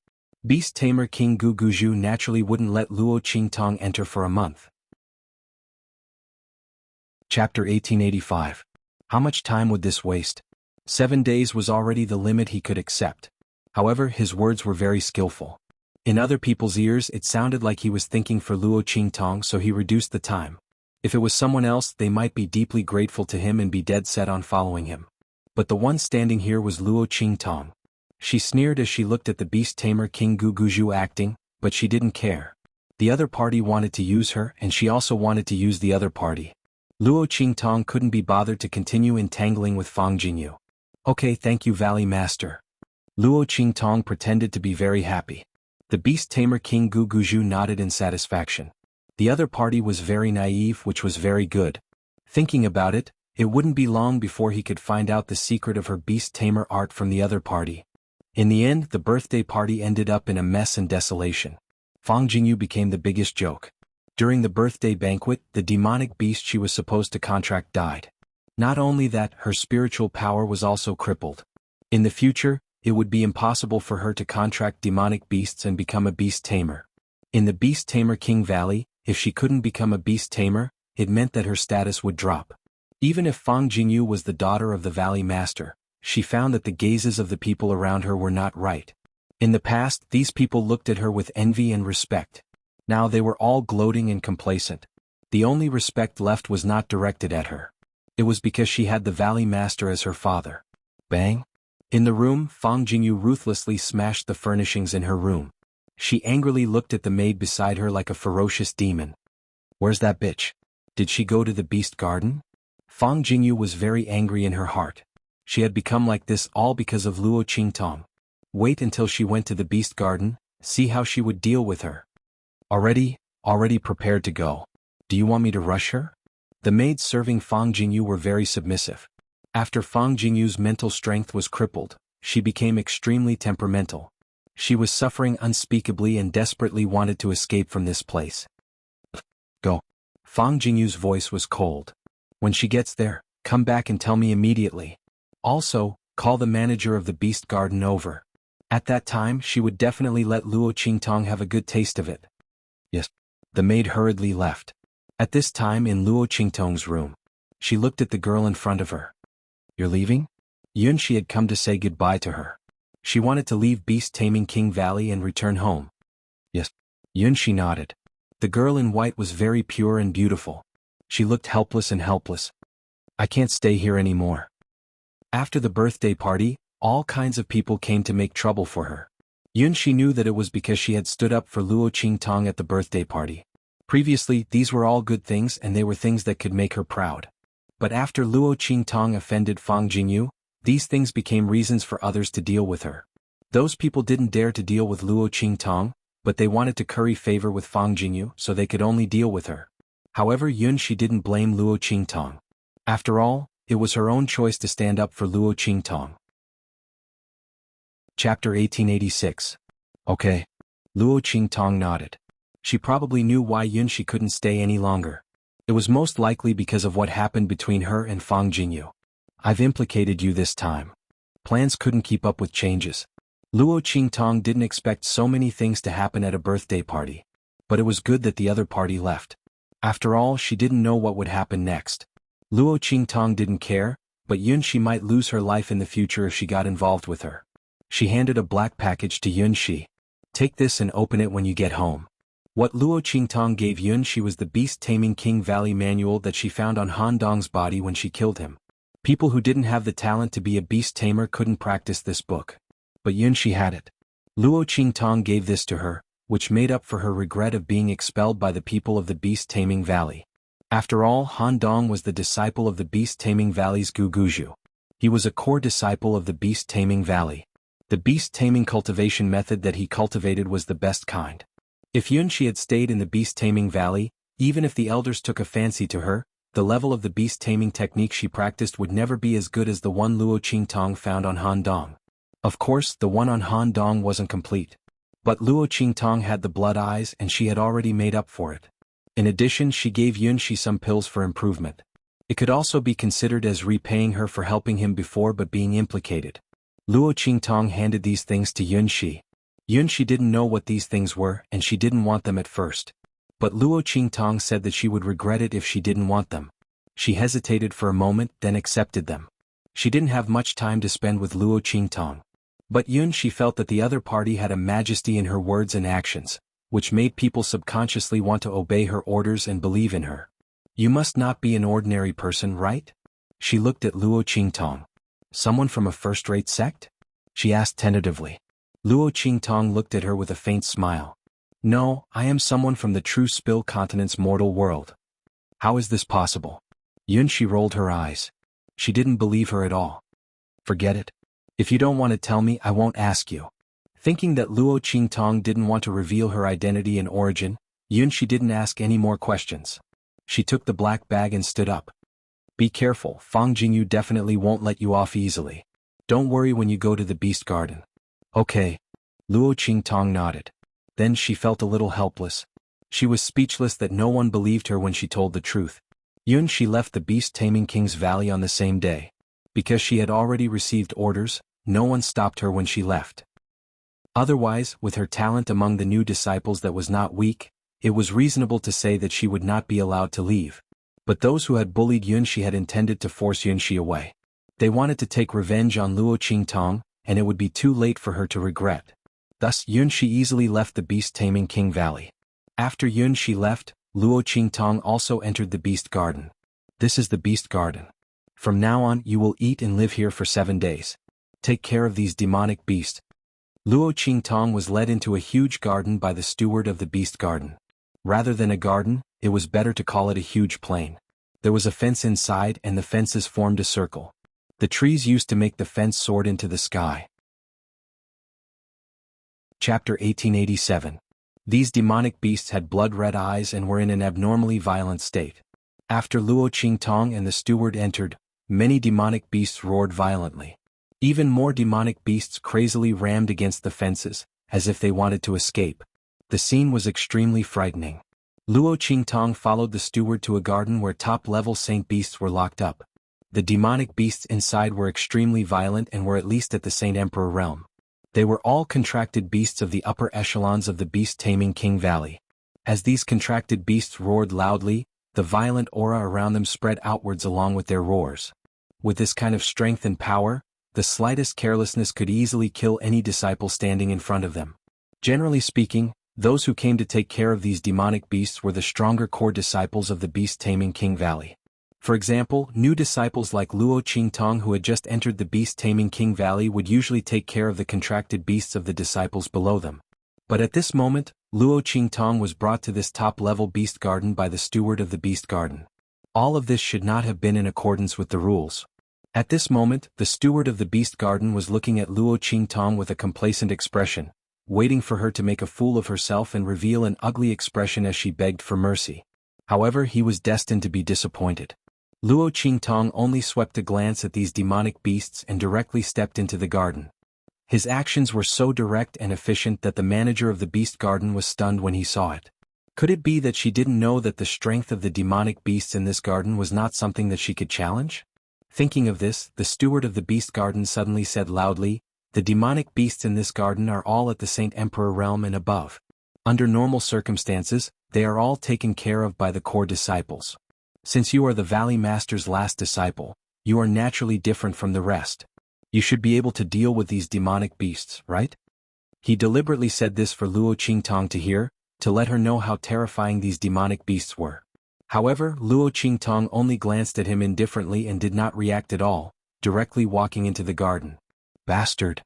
Beast tamer King Guguju naturally wouldn't let Luo Qingtong enter for a month. Chapter 1885. How much time would this waste? 7 days was already the limit he could accept. However, his words were very skillful. In other people's ears it sounded like he was thinking for Luo Qingtong, so he reduced the time. If it was someone else, they might be deeply grateful to him and be dead set on following him. But the one standing here was Luo Qingtong. She sneered as she looked at the beast tamer King Guguju acting, but she didn't care. The other party wanted to use her, and she also wanted to use the other party. Luo Qingtong couldn't be bothered to continue entangling with Fang Jingyu. "Okay, thank you, Valley Master." Luo Qingtong pretended to be very happy. The beast tamer King Guguju nodded in satisfaction. The other party was very naive, which was very good. Thinking about it, it wouldn't be long before he could find out the secret of her beast tamer art from the other party. In the end, the birthday party ended up in a mess and desolation. Fang Jingyu became the biggest joke. During the birthday banquet, the demonic beast she was supposed to contract died. Not only that, her spiritual power was also crippled. In the future, it would be impossible for her to contract demonic beasts and become a beast tamer. In the Beast Tamer King Valley, if she couldn't become a beast tamer, it meant that her status would drop. Even if Fang Jingyu was the daughter of the Valley Master, she found that the gazes of the people around her were not right. In the past, these people looked at her with envy and respect. Now they were all gloating and complacent. The only respect left was not directed at her. It was because she had the Valley Master as her father. Bang! In the room, Fang Jingyu ruthlessly smashed the furnishings in her room. She angrily looked at the maid beside her like a ferocious demon. "Where's that bitch? Did she go to the beast garden?" Fang Jingyu was very angry in her heart. She had become like this all because of Luo Qingtong. Wait until she went to the beast garden, see how she would deal with her. Already prepared to go. Do you want me to rush her?" The maids serving Fang Jingyu were very submissive. After Fang Jingyu's mental strength was crippled, she became extremely temperamental. She was suffering unspeakably and desperately wanted to escape from this place. "Go." Fang Jingyu's voice was cold. "When she gets there, come back and tell me immediately. Also, call the manager of the beast garden over. At that time she would definitely let Luo Qingtong have a good taste of it." "Yes." The maid hurriedly left. At this time in Luo Qingtong's room, she looked at the girl in front of her. "You're leaving?" Yunxi had come to say goodbye to her. She wanted to leave Beast Taming King Valley and return home. "Yes." Yunxi nodded. The girl in white was very pure and beautiful. She looked helpless and helpless. "I can't stay here anymore." After the birthday party, all kinds of people came to make trouble for her. Yunxi knew that it was because she had stood up for Luo Qingtong at the birthday party. Previously, these were all good things and they were things that could make her proud. But after Luo Qingtong offended Fang Jingyu, these things became reasons for others to deal with her. Those people didn't dare to deal with Luo Qingtong, but they wanted to curry favor with Fang Jingyu, so they could only deal with her. However, Yunxi didn't blame Luo Qingtong. After all, it was her own choice to stand up for Luo Qingtong. Chapter 1886. Okay. Luo Qingtong nodded. She probably knew why Yunxi couldn't stay any longer. It was most likely because of what happened between her and Fang Jingyu. "I've implicated you this time." Plans couldn't keep up with changes. Luo Qingtong didn't expect so many things to happen at a birthday party. But it was good that the other party left. After all, she didn't know what would happen next. Luo Qingtong didn't care, but Yunxi might lose her life in the future if she got involved with her. She handed a black package to Yunxi. "Take this and open it when you get home." What Luo Qingtong gave Yunxi was the Beast Taming King Valley manual that she found on Han Dong's body when she killed him. People who didn't have the talent to be a beast tamer couldn't practice this book. But Yunxi had it. Luo Qingtong gave this to her, which made up for her regret of being expelled by the people of the Beast Taming Valley. After all, Han Dong was the disciple of the Beast Taming Valley's Guguju. He was a core disciple of the Beast Taming Valley. The beast taming cultivation method that he cultivated was the best kind. If Yunxi had stayed in the beast taming valley, even if the elders took a fancy to her, The level of the beast-taming technique she practiced would never be as good as the one Luo Qingtong found on Han Dong. Of course, the one on Han Dong wasn't complete. But Luo Qingtong had the blood eyes and she had already made up for it. In addition, she gave Yunxi some pills for improvement. It could also be considered as repaying her for helping him before but being implicated. Luo Qingtong handed these things to Yunxi. Yunxi didn't know what these things were and she didn't want them at first. But Luo Qingtong said that she would regret it if she didn't want them. She hesitated for a moment, then accepted them. She didn't have much time to spend with Luo Qingtong. But Yunxi felt that the other party had a majesty in her words and actions, which made people subconsciously want to obey her orders and believe in her. You must not be an ordinary person, right? She looked at Luo Qingtong. Someone from a first-rate sect? She asked tentatively. Luo Qingtong looked at her with a faint smile. No, I am someone from the true Spill Continent's mortal world. How is this possible? Yunxi rolled her eyes. She didn't believe her at all. Forget it. If you don't want to tell me, I won't ask you. Thinking that Luo Qingtong didn't want to reveal her identity and origin, Yunxi didn't ask any more questions. She took the black bag and stood up. Be careful, Fang Jingyu definitely won't let you off easily. Don't worry when you go to the beast garden. Okay. Luo Qingtong nodded. Then she felt a little helpless. She was speechless that no one believed her when she told the truth. Yunxi left the beast-taming king's valley on the same day. Because she had already received orders, no one stopped her when she left. Otherwise, with her talent among the new disciples that was not weak, it was reasonable to say that she would not be allowed to leave. But those who had bullied Yunxi had intended to force Yunxi away. They wanted to take revenge on Luo Qingtong, and it would be too late for her to regret. Thus, Yunxi easily left the beast-taming king valley. After Yunxi left, Luo Qingtong also entered the beast garden. This is the beast garden. From now on, you will eat and live here for 7 days. Take care of these demonic beasts. Luo Qingtong was led into a huge garden by the steward of the beast garden. Rather than a garden, it was better to call it a huge plain. There was a fence inside and the fences formed a circle. The trees used to make the fence soared into the sky. Chapter 1887. These demonic beasts had blood-red eyes and were in an abnormally violent state. After Luo Qingtong and the steward entered, many demonic beasts roared violently. Even more demonic beasts crazily rammed against the fences, as if they wanted to escape. The scene was extremely frightening. Luo Qingtong followed the steward to a garden where top-level saint beasts were locked up. The demonic beasts inside were extremely violent and were at least at the Saint Emperor realm. They were all contracted beasts of the upper echelons of the beast-taming king valley. As these contracted beasts roared loudly, the violent aura around them spread outwards along with their roars. With this kind of strength and power, the slightest carelessness could easily kill any disciple standing in front of them. Generally speaking, those who came to take care of these demonic beasts were the stronger core disciples of the beast-taming king valley. For example, new disciples like Luo Qingtong who had just entered the beast-taming king valley would usually take care of the contracted beasts of the disciples below them. But at this moment, Luo Qingtong was brought to this top-level beast garden by the steward of the beast garden. All of this should not have been in accordance with the rules. At this moment, the steward of the beast garden was looking at Luo Qingtong with a complacent expression, waiting for her to make a fool of herself and reveal an ugly expression as she begged for mercy. However, he was destined to be disappointed. Luo Qingtong only swept a glance at these demonic beasts and directly stepped into the garden. His actions were so direct and efficient that the manager of the beast garden was stunned when he saw it. Could it be that she didn't know that the strength of the demonic beasts in this garden was not something that she could challenge? Thinking of this, the steward of the beast garden suddenly said loudly, "The demonic beasts in this garden are all at the Saint Emperor realm and above. Under normal circumstances, they are all taken care of by the core disciples. Since you are the Valley Master's last disciple, you are naturally different from the rest. You should be able to deal with these demonic beasts, right?" He deliberately said this for Luo Qingtong to hear, to let her know how terrifying these demonic beasts were. However, Luo Qingtong only glanced at him indifferently and did not react at all, directly walking into the garden. Bastard.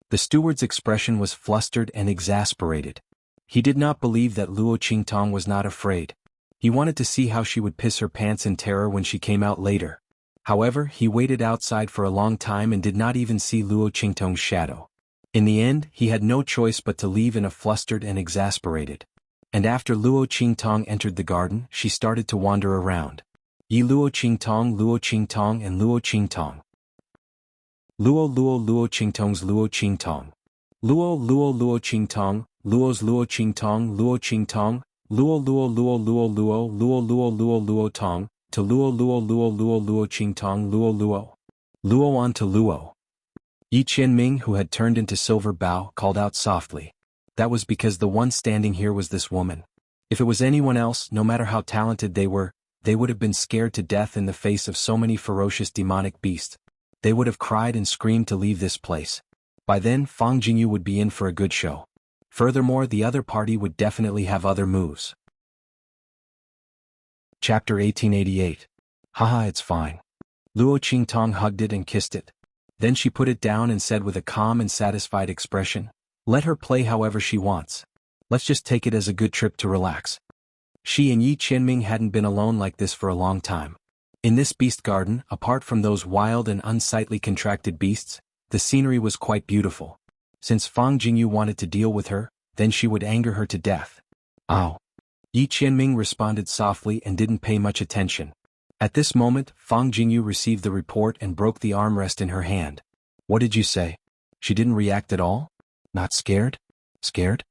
The steward's expression was flustered and exasperated. He did not believe that Luo Qingtong was not afraid. He wanted to see how she would piss her pants in terror when she came out later. However, he waited outside for a long time and did not even see Luo Qingtong's shadow. In the end, he had no choice but to leave in a flustered and exasperated. And after Luo Qingtong entered the garden, she started to wander around. Yi luo qing tong, and luo qing tong. Luo qing tong's luo qing tong. Luo qing tong, luo's luo qing tong, luo tong, to luo qing tong, luo on to luo. Yi Qianming, who had turned into silver bow, called out softly. That was because the one standing here was this woman. If it was anyone else, no matter how talented they would have been scared to death in the face of so many ferocious demonic beasts. They would have cried and screamed to leave this place. By then, Fang Jingyu would be in for a good show. Furthermore, the other party would definitely have other moves. Chapter 1888. Haha, it's fine. Luo Qingtong hugged it and kissed it. Then she put it down and said with a calm and satisfied expression, "Let her play however she wants. Let's just take it as a good trip to relax." She and Yi Qianming hadn't been alone like this for a long time. In this beast garden, apart from those wild and unsightly contracted beasts, the scenery was quite beautiful. Since Fang Jingyu wanted to deal with her, then she would anger her to death. Ow. Yi Qianming responded softly and didn't pay much attention. At this moment, Fang Jingyu received the report and broke the armrest in her hand. What did you say? She didn't react at all? Not scared? Scared?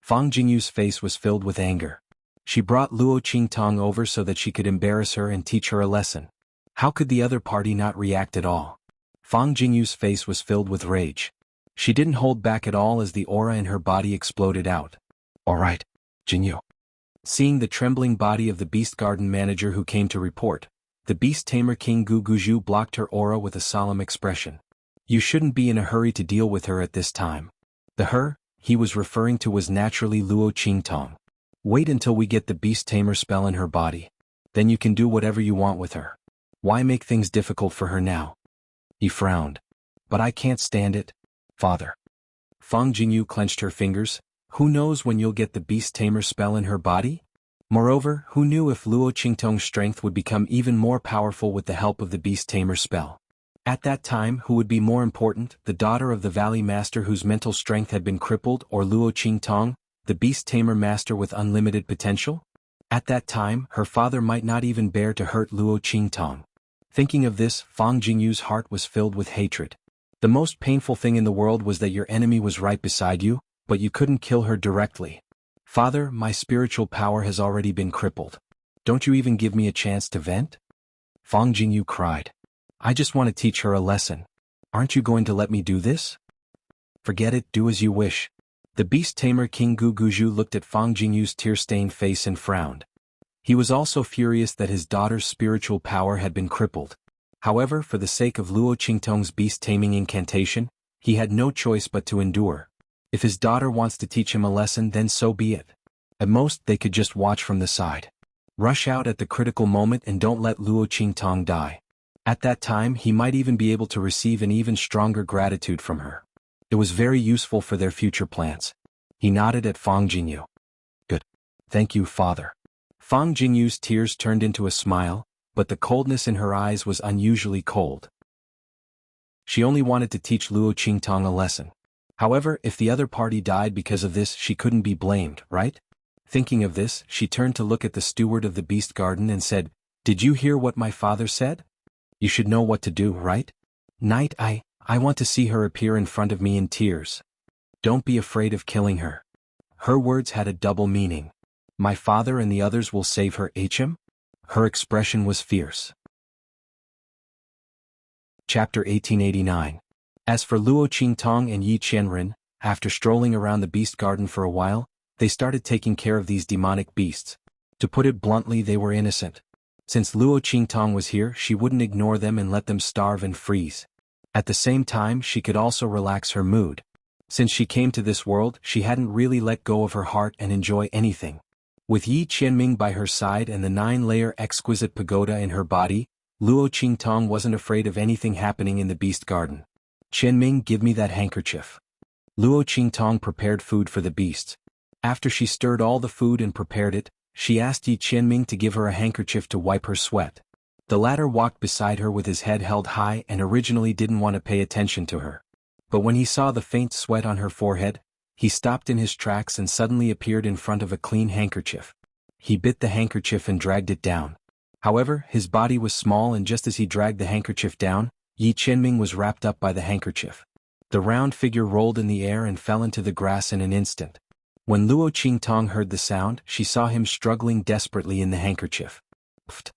Fang Jingyu's face was filled with anger. She brought Luo Qingtong over so that she could embarrass her and teach her a lesson. How could the other party not react at all? Fang Jingyu's face was filled with rage. She didn't hold back at all as the aura in her body exploded out. All right, Jingyu. Seeing the trembling body of the beast garden manager who came to report, the beast tamer King Gu Guzhu blocked her aura with a solemn expression. You shouldn't be in a hurry to deal with her at this time. The her he was referring to was naturally Luo Qingtong. Wait until we get the beast tamer spell in her body. Then you can do whatever you want with her. Why make things difficult for her now? He frowned. But I can't stand it, father. Fang Jingyu clenched her fingers. Who knows when you'll get the beast tamer spell in her body? Moreover, who knew if Luo Qingtong's strength would become even more powerful with the help of the beast tamer spell? At that time, who would be more important, the daughter of the valley master whose mental strength had been crippled, or Luo Qingtong, the beast tamer master with unlimited potential? At that time, her father might not even bear to hurt Luo Qingtong. Thinking of this, Fang Jingyu's heart was filled with hatred. The most painful thing in the world was that your enemy was right beside you, but you couldn't kill her directly. Father, my spiritual power has already been crippled. Don't you even give me a chance to vent? Fang Jingyu cried. I just want to teach her a lesson. Aren't you going to let me do this? Forget it, do as you wish. The beast tamer King Gu Guzhu looked at Fang Jingyu's tear-stained face and frowned. He was also furious that his daughter's spiritual power had been crippled. However, for the sake of Luo Qingtong's beast-taming incantation, he had no choice but to endure. If his daughter wants to teach him a lesson, then so be it. At most, they could just watch from the side. Rush out at the critical moment and don't let Luo Qingtong die. At that time, he might even be able to receive an even stronger gratitude from her. It was very useful for their future plans. He nodded at Fang Jingyu. Good. Thank you, father. Fang Jingyu's tears turned into a smile, but the coldness in her eyes was unusually cold. She only wanted to teach Luo Qingtong a lesson. However, if the other party died because of this, she couldn't be blamed, right? Thinking of this, she turned to look at the steward of the beast garden and said, Did you hear what my father said? You should know what to do, right? Knight, I want to see her appear in front of me in tears. Don't be afraid of killing her. Her words had a double meaning. My father and the others will save her, HM? Her expression was fierce. Chapter 1889. As for Luo Qingtong and Yi Qianren, after strolling around the beast garden for a while, they started taking care of these demonic beasts. To put it bluntly, they were innocent. Since Luo Qingtong was here, she wouldn't ignore them and let them starve and freeze. At the same time, she could also relax her mood. Since she came to this world, she hadn't really let go of her heart and enjoy anything. With Yi Qianming by her side and the 9-layer exquisite pagoda in her body, Luo Qingtong wasn't afraid of anything happening in the beast garden. Qianming, give me that handkerchief. Luo Qingtong prepared food for the beasts. After she stirred all the food and prepared it, she asked Yi Qianming to give her a handkerchief to wipe her sweat. The latter walked beside her with his head held high and originally didn't want to pay attention to her. But when he saw the faint sweat on her forehead, he stopped in his tracks and suddenly appeared in front of a clean handkerchief. He bit the handkerchief and dragged it down. However, his body was small, and just as he dragged the handkerchief down, Yi Qianming was wrapped up by the handkerchief. The round figure rolled in the air and fell into the grass in an instant. When Luo Qingtong heard the sound, she saw him struggling desperately in the handkerchief. Pfft.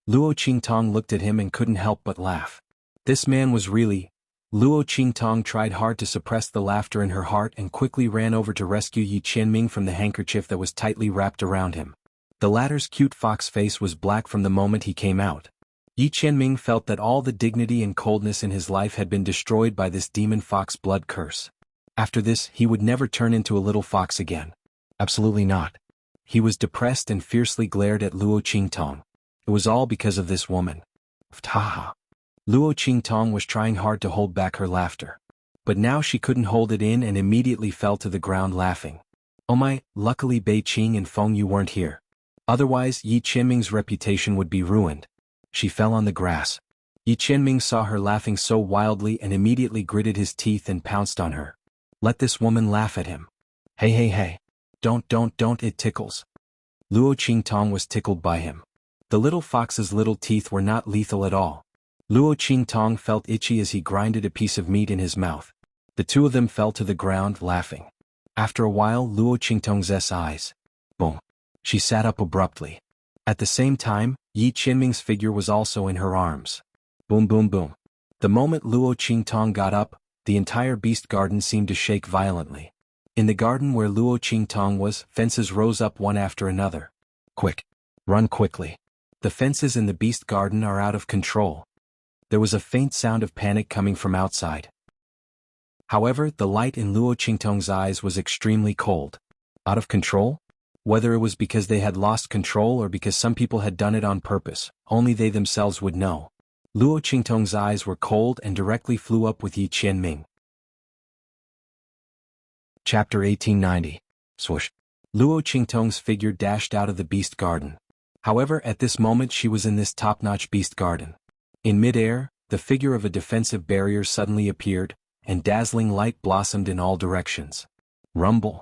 Luo Qingtong looked at him and couldn't help but laugh. This man was really... Luo Qingtong tried hard to suppress the laughter in her heart and quickly ran over to rescue Yi Qianming from the handkerchief that was tightly wrapped around him. The latter's cute fox face was black from the moment he came out. Yi Qianming felt that all the dignity and coldness in his life had been destroyed by this demon fox blood curse. After this, he would never turn into a little fox again. Absolutely not. He was depressed and fiercely glared at Luo Qingtong. It was all because of this woman. Haha. Luo Qingtong was trying hard to hold back her laughter. But now she couldn't hold it in and immediately fell to the ground laughing. Oh my, luckily Bei Qing and Feng Yu weren't here. Otherwise, Yi Qianming's reputation would be ruined. She fell on the grass. Yi Qianming saw her laughing so wildly and immediately gritted his teeth and pounced on her. Let this woman laugh at him. Hey. Don't, it tickles. Luo Qingtong was tickled by him. The little fox's little teeth were not lethal at all. Luo Qingtong felt itchy as he grinded a piece of meat in his mouth. The two of them fell to the ground, laughing. After a while, Luo Qingtong's eyes. Boom. She sat up abruptly. At the same time, Yi Qianming's figure was also in her arms. Boom boom boom. The moment Luo Qingtong got up, the entire beast garden seemed to shake violently. In the garden where Luo Qingtong was, fences rose up one after another. Quick. Run quickly. The fences in the beast garden are out of control. There was a faint sound of panic coming from outside. However, the light in Luo Qingtong's eyes was extremely cold. Out of control? Whether it was because they had lost control or because some people had done it on purpose, only they themselves would know. Luo Qingtong's eyes were cold and directly flew up with Yi Qianming. Chapter 1890. Swoosh. Luo Qingtong's figure dashed out of the beast garden. However, at this moment she was in this top-notch beast garden. In mid-air, the figure of a defensive barrier suddenly appeared, and dazzling light blossomed in all directions. Rumble.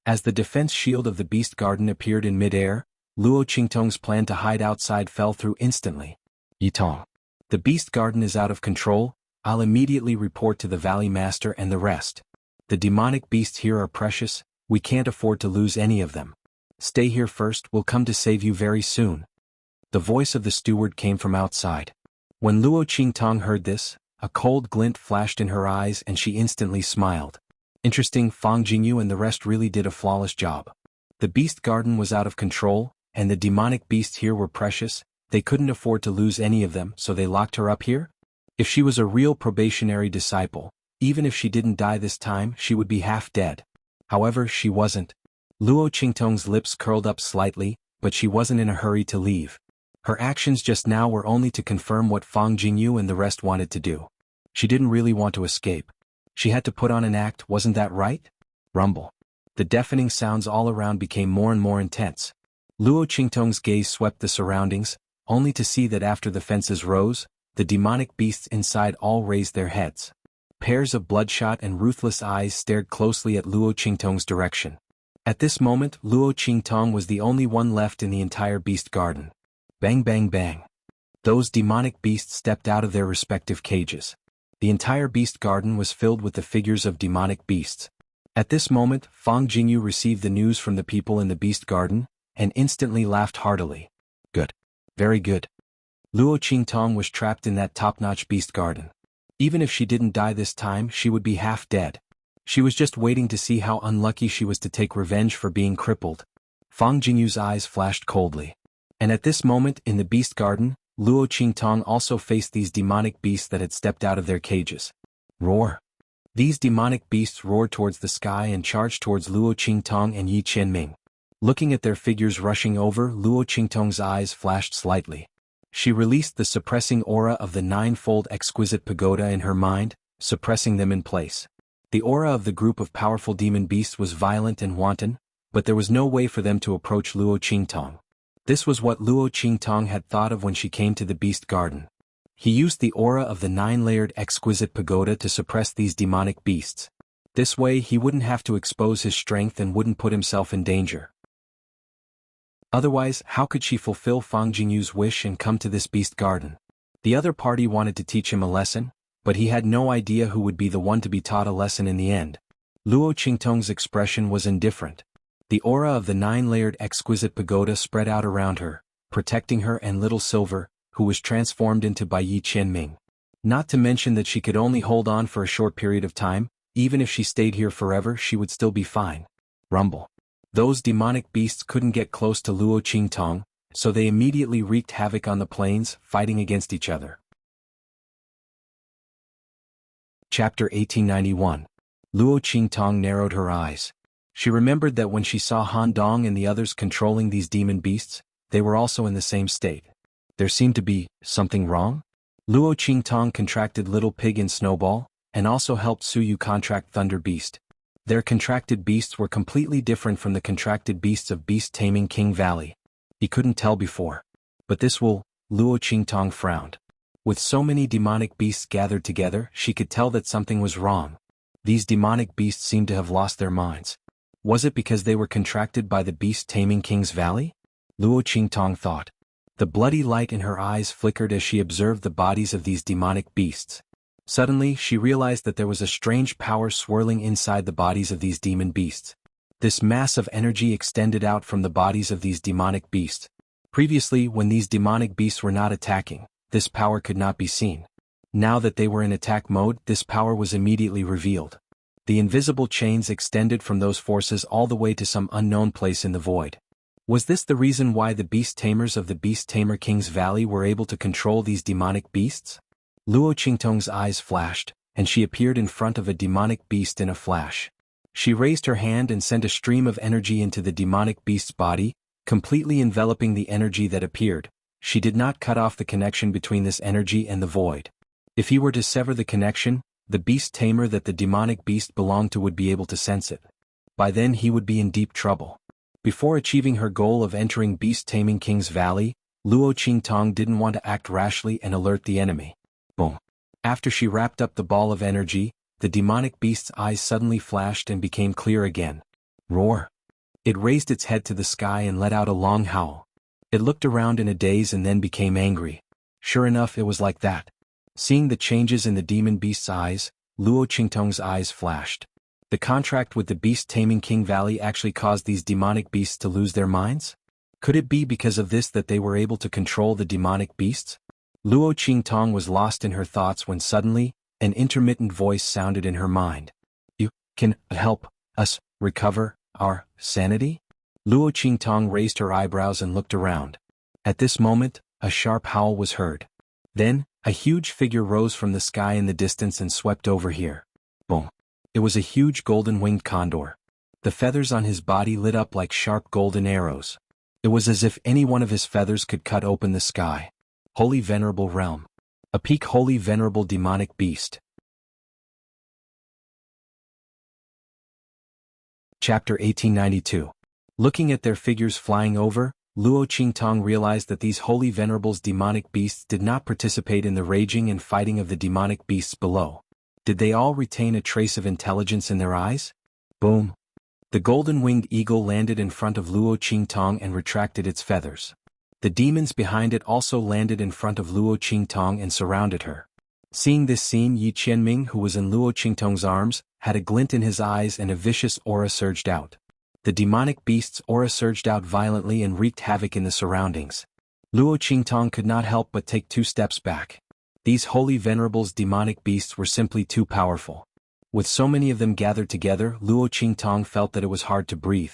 As the defense shield of the beast garden appeared in mid-air, Luo Qingtong's plan to hide outside fell through instantly. Yitong. The beast garden is out of control. I'll immediately report to the Valley Master and the rest. The demonic beasts here are precious. We can't afford to lose any of them. Stay here first, we'll come to save you very soon. The voice of the steward came from outside. When Luo Qingtong heard this, a cold glint flashed in her eyes and she instantly smiled. Interesting, Fang Jingyu and the rest really did a flawless job. The beast garden was out of control, and the demonic beasts here were precious. They couldn't afford to lose any of them, so they locked her up here? If she was a real probationary disciple, even if she didn't die this time, she would be half dead. However, she wasn't. Luo Qingtong's lips curled up slightly, but she wasn't in a hurry to leave. Her actions just now were only to confirm what Fang Jingyu and the rest wanted to do. She didn't really want to escape. She had to put on an act, wasn't that right? Rumble. The deafening sounds all around became more and more intense. Luo Qingtong's gaze swept the surroundings, only to see that after the fences rose, the demonic beasts inside all raised their heads. Pairs of bloodshot and ruthless eyes stared closely at Luo Qingtong's direction. At this moment, Luo Qingtong was the only one left in the entire beast garden. Bang bang bang. Those demonic beasts stepped out of their respective cages. The entire beast garden was filled with the figures of demonic beasts. At this moment, Fang Jingyu received the news from the people in the beast garden, and instantly laughed heartily. Good. Very good. Luo Qingtong was trapped in that top-notch beast garden. Even if she didn't die this time, she would be half dead. She was just waiting to see how unlucky she was to take revenge for being crippled. Fang Jingyu's eyes flashed coldly. And at this moment, in the beast garden, Luo Qingtong also faced these demonic beasts that had stepped out of their cages. Roar. These demonic beasts roared towards the sky and charged towards Luo Qingtong and Yi Qianming. Looking at their figures rushing over, Luo Qingtong's eyes flashed slightly. She released the suppressing aura of the ninefold exquisite pagoda in her mind, suppressing them in place. The aura of the group of powerful demon beasts was violent and wanton, but there was no way for them to approach Luo Qingtong. This was what Luo Qingtong had thought of when she came to the beast garden. He used the aura of the nine-layered exquisite pagoda to suppress these demonic beasts. This way he wouldn't have to expose his strength and wouldn't put himself in danger. Otherwise, how could she fulfill Fang Jingyu's wish and come to this beast garden? The other party wanted to teach him a lesson, but he had no idea who would be the one to be taught a lesson in the end. Luo Qingtong's expression was indifferent. The aura of the 9-layered exquisite pagoda spread out around her, protecting her and Little Silver, who was transformed into Bai Yi Qianming. Not to mention that she could only hold on for a short period of time. Even if she stayed here forever, she would still be fine. Rumble. Those demonic beasts couldn't get close to Luo Qingtong, so they immediately wreaked havoc on the plains, fighting against each other. Chapter 1891. Luo Qingtong narrowed her eyes. She remembered that when she saw Han Dong and the others controlling these demon beasts, they were also in the same state. There seemed to be something wrong? Luo Qingtong contracted Little Pig and Snowball, and also helped Suyu contract Thunder Beast. Their contracted beasts were completely different from the contracted beasts of Beast Taming King Valley. He couldn't tell before. But this will, Luo Qingtong frowned. With so many demonic beasts gathered together, she could tell that something was wrong. These demonic beasts seemed to have lost their minds. Was it because they were contracted by the Beast Taming King's Valley? Luo Qingtong thought. The bloody light in her eyes flickered as she observed the bodies of these demonic beasts. Suddenly, she realized that there was a strange power swirling inside the bodies of these demon beasts. This mass of energy extended out from the bodies of these demonic beasts. Previously, when these demonic beasts were not attacking, this power could not be seen. Now that they were in attack mode, this power was immediately revealed. The invisible chains extended from those forces all the way to some unknown place in the void. Was this the reason why the beast tamers of the Beast Tamer King's Valley were able to control these demonic beasts? Luo Qingtong's eyes flashed, and she appeared in front of a demonic beast in a flash. She raised her hand and sent a stream of energy into the demonic beast's body, completely enveloping the energy that appeared. She did not cut off the connection between this energy and the void. If he were to sever the connection, the beast tamer that the demonic beast belonged to would be able to sense it. By then he would be in deep trouble. Before achieving her goal of entering Beast Taming King's Valley, Luo Qingtong didn't want to act rashly and alert the enemy. Boom. After she wrapped up the ball of energy, the demonic beast's eyes suddenly flashed and became clear again. Roar. It raised its head to the sky and let out a long howl. It looked around in a daze and then became angry. Sure enough, it was like that. Seeing the changes in the demon beast's eyes, Luo Qingtong's eyes flashed. The contract with the Beast Taming King Valley actually caused these demonic beasts to lose their minds? Could it be because of this that they were able to control the demonic beasts? Luo Qingtong was lost in her thoughts when suddenly, an intermittent voice sounded in her mind. You can help us recover our sanity? Luo Qingtong raised her eyebrows and looked around. At this moment, a sharp howl was heard. Then, a huge figure rose from the sky in the distance and swept over here. Boom. It was a huge golden-winged condor. The feathers on his body lit up like sharp golden arrows. It was as if any one of his feathers could cut open the sky. Holy Venerable Realm. A peak Holy Venerable Demonic Beast. Chapter 1892. Looking at their figures flying over, Luo Qingtong realized that these Holy Venerables demonic beasts did not participate in the raging and fighting of the demonic beasts below. Did they all retain a trace of intelligence in their eyes? Boom. The golden-winged eagle landed in front of Luo Qingtong and retracted its feathers. The demons behind it also landed in front of Luo Qingtong and surrounded her. Seeing this scene, Yi Qianming, who was in Luo Qingtong's arms, had a glint in his eyes and a vicious aura surged out. The demonic beast's aura surged out violently and wreaked havoc in the surroundings. Luo Qingtong could not help but take 2 steps back. These Holy Venerables demonic beasts were simply too powerful. With so many of them gathered together, Luo Qingtong felt that it was hard to breathe.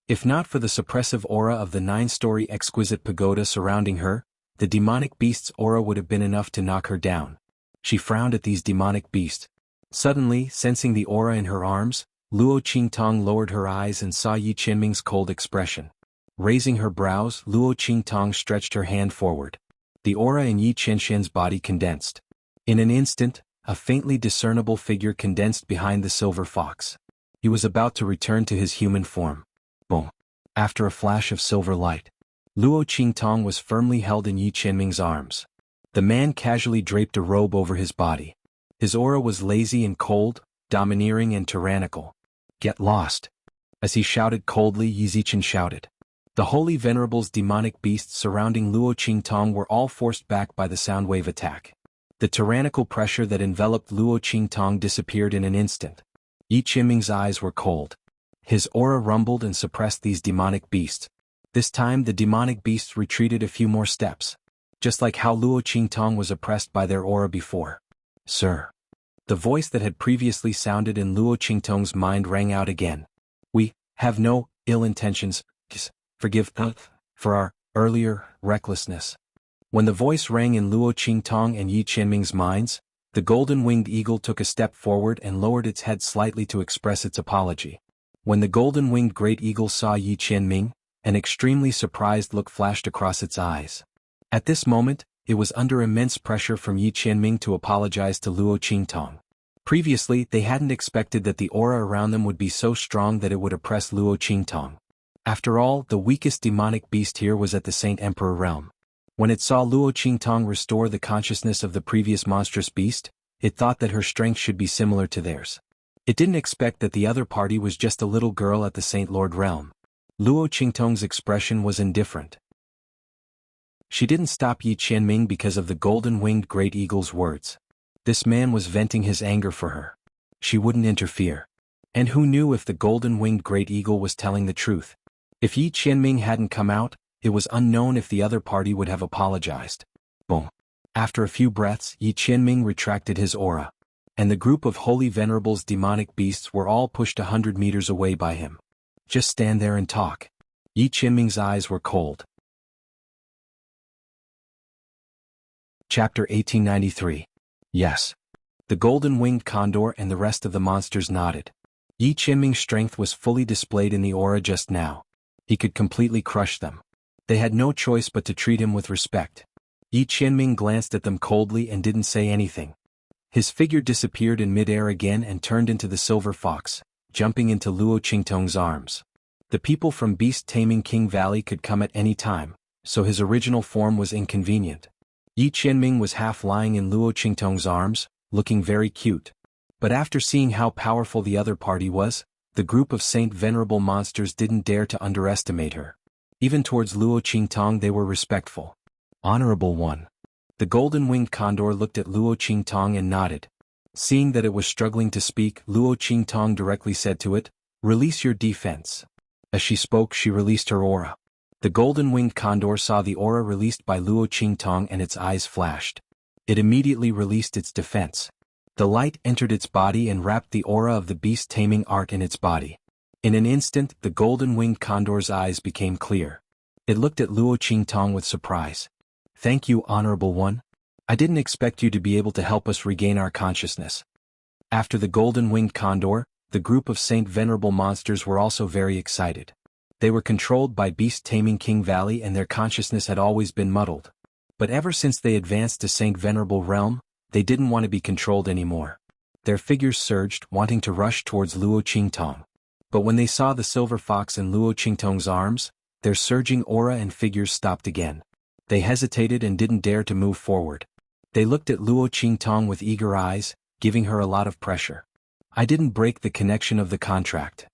If not for the suppressive aura of the 9-story exquisite pagoda surrounding her, the demonic beast's aura would have been enough to knock her down. She frowned at these demonic beasts. Suddenly, sensing the aura in her arms, Luo Qingtong lowered her eyes and saw Yi Qianming's cold expression. Raising her brows, Luo Qingtong stretched her hand forward. The aura in Yi Qianxian's body condensed. In an instant, a faintly discernible figure condensed behind the silver fox. He was about to return to his human form. Boom. After a flash of silver light, Luo Qingtong was firmly held in Yi Qianming's arms. The man casually draped a robe over his body. His aura was lazy and cold, domineering and tyrannical. Get lost. As he shouted coldly, Yi Zichen shouted. The holy venerables demonic beasts surrounding Luo Qingtong were all forced back by the sound wave attack. The tyrannical pressure that enveloped Luo Qingtong disappeared in an instant. Yi Qianming's eyes were cold. His aura rumbled and suppressed these demonic beasts. This time the demonic beasts retreated a few more steps. Just like how Luo Qingtong was oppressed by their aura before. Sir. The voice that had previously sounded in Luo Qingtong's mind rang out again. We have no ill intentions. Forgive us for our earlier recklessness. When the voice rang in Luo Qingtong and Yi Qianming's minds, the golden-winged eagle took a step forward and lowered its head slightly to express its apology. When the golden-winged great eagle saw Yi Qianming, an extremely surprised look flashed across its eyes. At this moment, it was under immense pressure from Yi Qianming to apologize to Luo Qingtong. Previously, they hadn't expected that the aura around them would be so strong that it would oppress Luo Qingtong. After all, the weakest demonic beast here was at the Saint Emperor realm. When it saw Luo Qingtong restore the consciousness of the previous monstrous beast, it thought that her strength should be similar to theirs. It didn't expect that the other party was just a little girl at the Saint Lord realm. Luo Qingtong's expression was indifferent. She didn't stop Yi Qianming because of the golden-winged great eagle's words. This man was venting his anger for her. She wouldn't interfere. And who knew if the golden-winged great eagle was telling the truth? If Yi Qianming hadn't come out, it was unknown if the other party would have apologized. Boom. After a few breaths, Yi Qianming retracted his aura. And the group of holy venerables demonic beasts were all pushed 100 meters away by him. Just stand there and talk. Yi Qianming's eyes were cold. Chapter 1893. Yes. The golden-winged condor and the rest of the monsters nodded. Yi Qianming's strength was fully displayed in the aura just now. He could completely crush them. They had no choice but to treat him with respect. Yi Qianming glanced at them coldly and didn't say anything. His figure disappeared in midair again and turned into the silver fox, jumping into Luo Qingtong's arms. The people from beast-taming King Valley could come at any time, so his original form was inconvenient. Yi Qianming was half lying in Luo Qingtong's arms, looking very cute. But after seeing how powerful the other party was, the group of Saint Venerable monsters didn't dare to underestimate her. Even towards Luo Qingtong they were respectful. Honorable one. The golden-winged condor looked at Luo Qingtong and nodded. Seeing that it was struggling to speak, Luo Qingtong directly said to it, "Release your defense." As she spoke, she released her aura. The golden-winged condor saw the aura released by Luo Qingtong and its eyes flashed. It immediately released its defense. The light entered its body and wrapped the aura of the beast-taming art in its body. In an instant, the golden-winged condor's eyes became clear. It looked at Luo Qingtong with surprise. "Thank you, Honorable One. I didn't expect you to be able to help us regain our consciousness." After the golden-winged condor, the group of Saint Venerable monsters were also very excited. They were controlled by beast-taming King Valley and their consciousness had always been muddled. But ever since they advanced to Saint Venerable realm, they didn't want to be controlled anymore. Their figures surged, wanting to rush towards Luo Qingtong. But when they saw the silver fox in Luo Qingtong's arms, their surging aura and figures stopped again. They hesitated and didn't dare to move forward. They looked at Luo Qingtong with eager eyes, giving her a lot of pressure. "I didn't break the connection of the contract.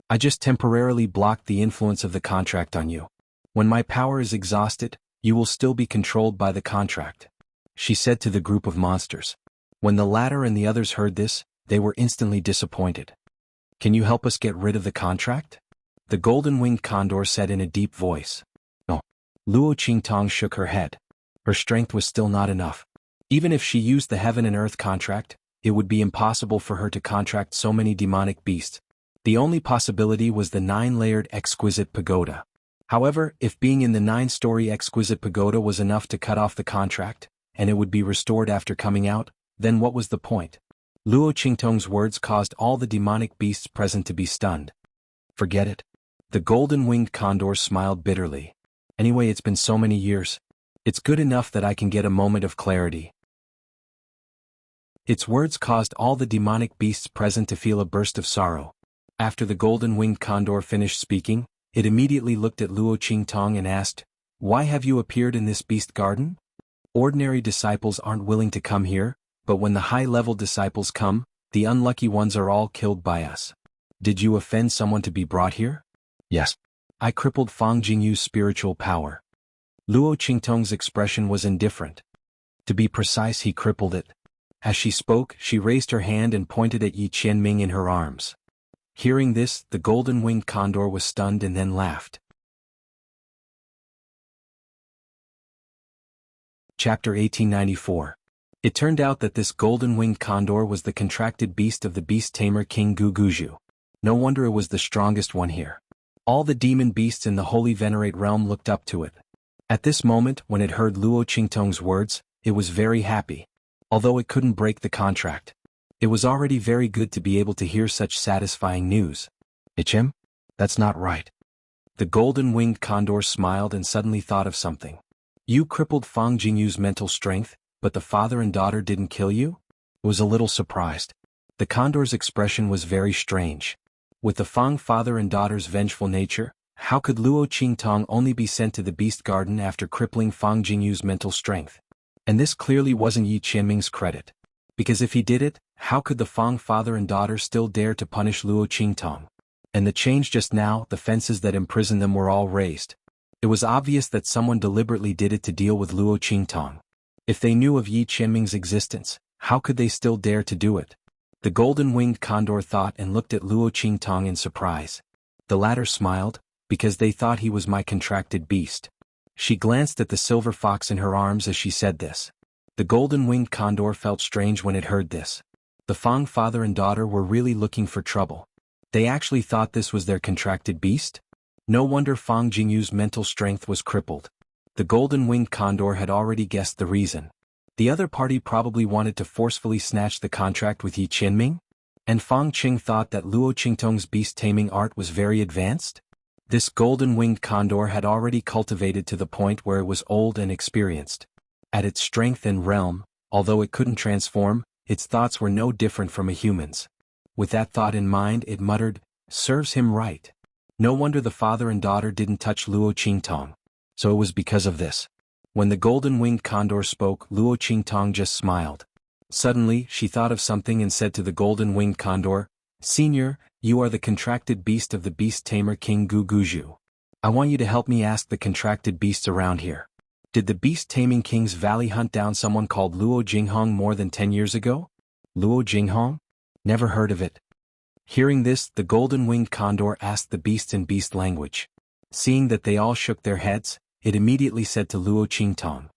I just temporarily blocked the influence of the contract on you. When my power is exhausted, you will still be controlled by the contract," she said to the group of monsters. When the latter and the others heard this, they were instantly disappointed. "Can you help us get rid of the contract?" the golden-winged condor said in a deep voice. "No." Luo Qingtong shook her head. Her strength was still not enough. Even if she used the heaven and earth contract, it would be impossible for her to contract so many demonic beasts. The only possibility was the 9-layered exquisite pagoda. However, if being in the 9-story exquisite pagoda was enough to cut off the contract, and it would be restored after coming out, then what was the point? Luo Qingtong's words caused all the demonic beasts present to be stunned. "Forget it." The golden-winged condor smiled bitterly. "Anyway, it's been so many years. It's good enough that I can get a moment of clarity." Its words caused all the demonic beasts present to feel a burst of sorrow. After the golden-winged condor finished speaking, it immediately looked at Luo Qingtong and asked, "Why have you appeared in this beast garden? Ordinary disciples aren't willing to come here, but when the high-level disciples come, the unlucky ones are all killed by us. Did you offend someone to be brought here?" "Yes. I crippled Fang Jingyu's spiritual power. Luo Qingtong's expression was indifferent. To be precise, he crippled it. As she spoke, she raised her hand and pointed at Yi Qianming in her arms. Hearing this, the golden-winged condor was stunned and then laughed. Chapter 1894. It turned out that this golden-winged condor was the contracted beast of the beast tamer King Guguju. No wonder it was the strongest one here. All the demon beasts in the holy venerate realm looked up to it. At this moment, when it heard Luo Qingtong's words, it was very happy. Although it couldn't break the contract, it was already very good to be able to hear such satisfying news. Ichim? That's not right. The golden-winged condor smiled and suddenly thought of something. You crippled Fang Jingyu's mental strength, but the father and daughter didn't kill you? I was a little surprised. The condor's expression was very strange. With the Fang father and daughter's vengeful nature, how could Luo Qingtong only be sent to the beast garden after crippling Fang Jingyu's mental strength? And this clearly wasn't Yi Qianming's credit. Because if he did it, how could the Fang father and daughter still dare to punish Luo Qingtong? And the change just now, the fences that imprisoned them were all raised. It was obvious that someone deliberately did it to deal with Luo Qingtong. If they knew of Yi Qianming's existence, how could they still dare to do it? The golden-winged condor thought and looked at Luo Qingtong in surprise. The latter smiled, because they thought he was my contracted beast. She glanced at the silver fox in her arms as she said this. The golden-winged condor felt strange when it heard this. The Fang father and daughter were really looking for trouble. They actually thought this was their contracted beast? No wonder Fang Jingyu's mental strength was crippled. The golden-winged condor had already guessed the reason. The other party probably wanted to forcefully snatch the contract with Yi Qianming? And Fang Qing thought that Luo Qingtong's beast-taming art was very advanced? This golden-winged condor had already cultivated to the point where it was old and experienced. At its strength and realm, although it couldn't transform, its thoughts were no different from a human's. With that thought in mind, it muttered, "Serves him right." No wonder the father and daughter didn't touch Luo Qingtong. So it was because of this. When the golden-winged condor spoke, Luo Qingtong just smiled. Suddenly, she thought of something and said to the golden-winged condor, "Senior, you are the contracted beast of the beast tamer King Guguju. I want you to help me ask the contracted beasts around here. Did the beast-taming king's valley hunt down someone called Luo Jinghong more than 10 years ago? Luo Jinghong? Never heard of it." Hearing this, the golden-winged condor asked the beasts in beast language. Seeing that they all shook their heads, it immediately said to Luo Qingtong.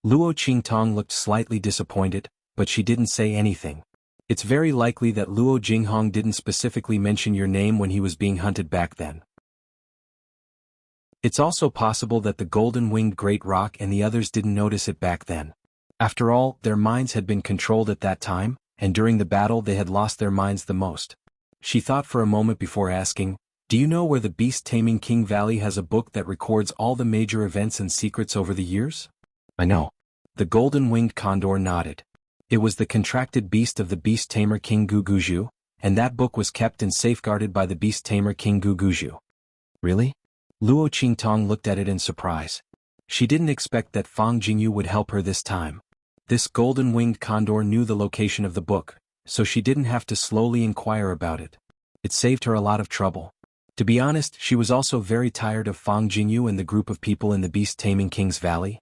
Luo Qingtong looked slightly disappointed, but she didn't say anything. It's very likely that Luo Jinghong didn't specifically mention your name when he was being hunted back then. It's also possible that the golden-winged great roc and the others didn't notice it back then. After all, their minds had been controlled at that time, and during the battle they had lost their minds the most. She thought for a moment before asking, "Do you know where the beast-taming King Valley has a book that records all the major events and secrets over the years?" "I know." The golden-winged condor nodded. It was the contracted beast of the beast tamer King Guguju, and that book was kept and safeguarded by the beast tamer King Guguju. Really? Luo Qingtong looked at it in surprise. She didn't expect that Fang Jingyu would help her this time. This golden-winged condor knew the location of the book, so she didn't have to slowly inquire about it. It saved her a lot of trouble. To be honest, she was also very tired of Fang Jingyu and the group of people in the beast-taming King's Valley.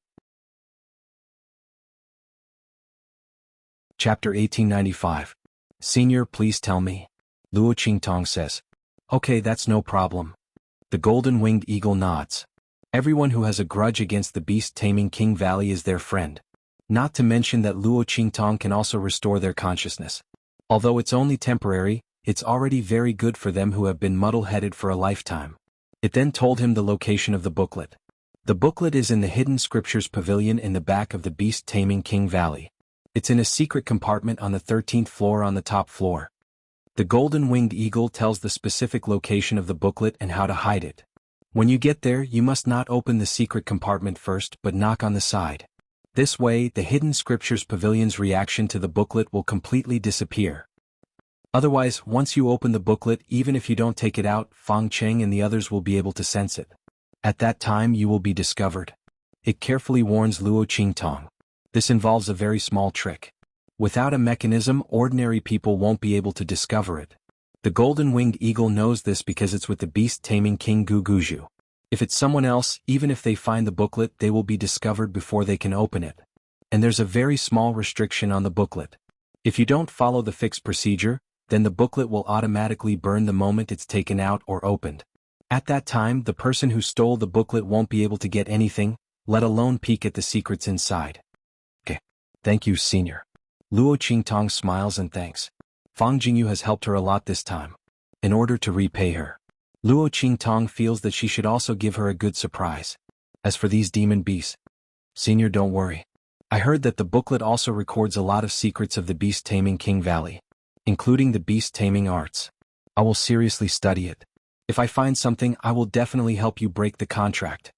Chapter 1895. Senior, please tell me. Luo Qingtong says. Okay, that's no problem. The golden-winged eagle nods. Everyone who has a grudge against the beast-taming King Valley is their friend. Not to mention that Luo Qingtong can also restore their consciousness. Although it's only temporary, it's already very good for them who have been muddle-headed for a lifetime. It then told him the location of the booklet. The booklet is in the Hidden Scriptures Pavilion in the back of the beast-taming King Valley. It's in a secret compartment on the 13th floor on the top floor. The golden-winged eagle tells the specific location of the booklet and how to hide it. When you get there, you must not open the secret compartment first but knock on the side. This way, the Hidden Scriptures Pavilion's reaction to the booklet will completely disappear. Otherwise, once you open the booklet, even if you don't take it out, Fang Cheng and the others will be able to sense it. At that time you will be discovered. It carefully warns Luo Qingtong. This involves a very small trick. Without a mechanism, ordinary people won't be able to discover it. The golden-winged eagle knows this because it's with the beast-taming King Guguju. If it's someone else, even if they find the booklet, they will be discovered before they can open it. And there's a very small restriction on the booklet. If you don't follow the fixed procedure, then the booklet will automatically burn the moment it's taken out or opened. At that time, the person who stole the booklet won't be able to get anything, let alone peek at the secrets inside. Okay. Thank you, Senior. Luo Qingtong smiles and thanks. Fang Jingyu has helped her a lot this time. In order to repay her, Luo Qingtong feels that she should also give her a good surprise. As for these demon beasts, Senior, don't worry. I heard that the booklet also records a lot of secrets of the beast-taming King Valley, including the beast-taming arts. I will seriously study it. If I find something, I will definitely help you break the contract.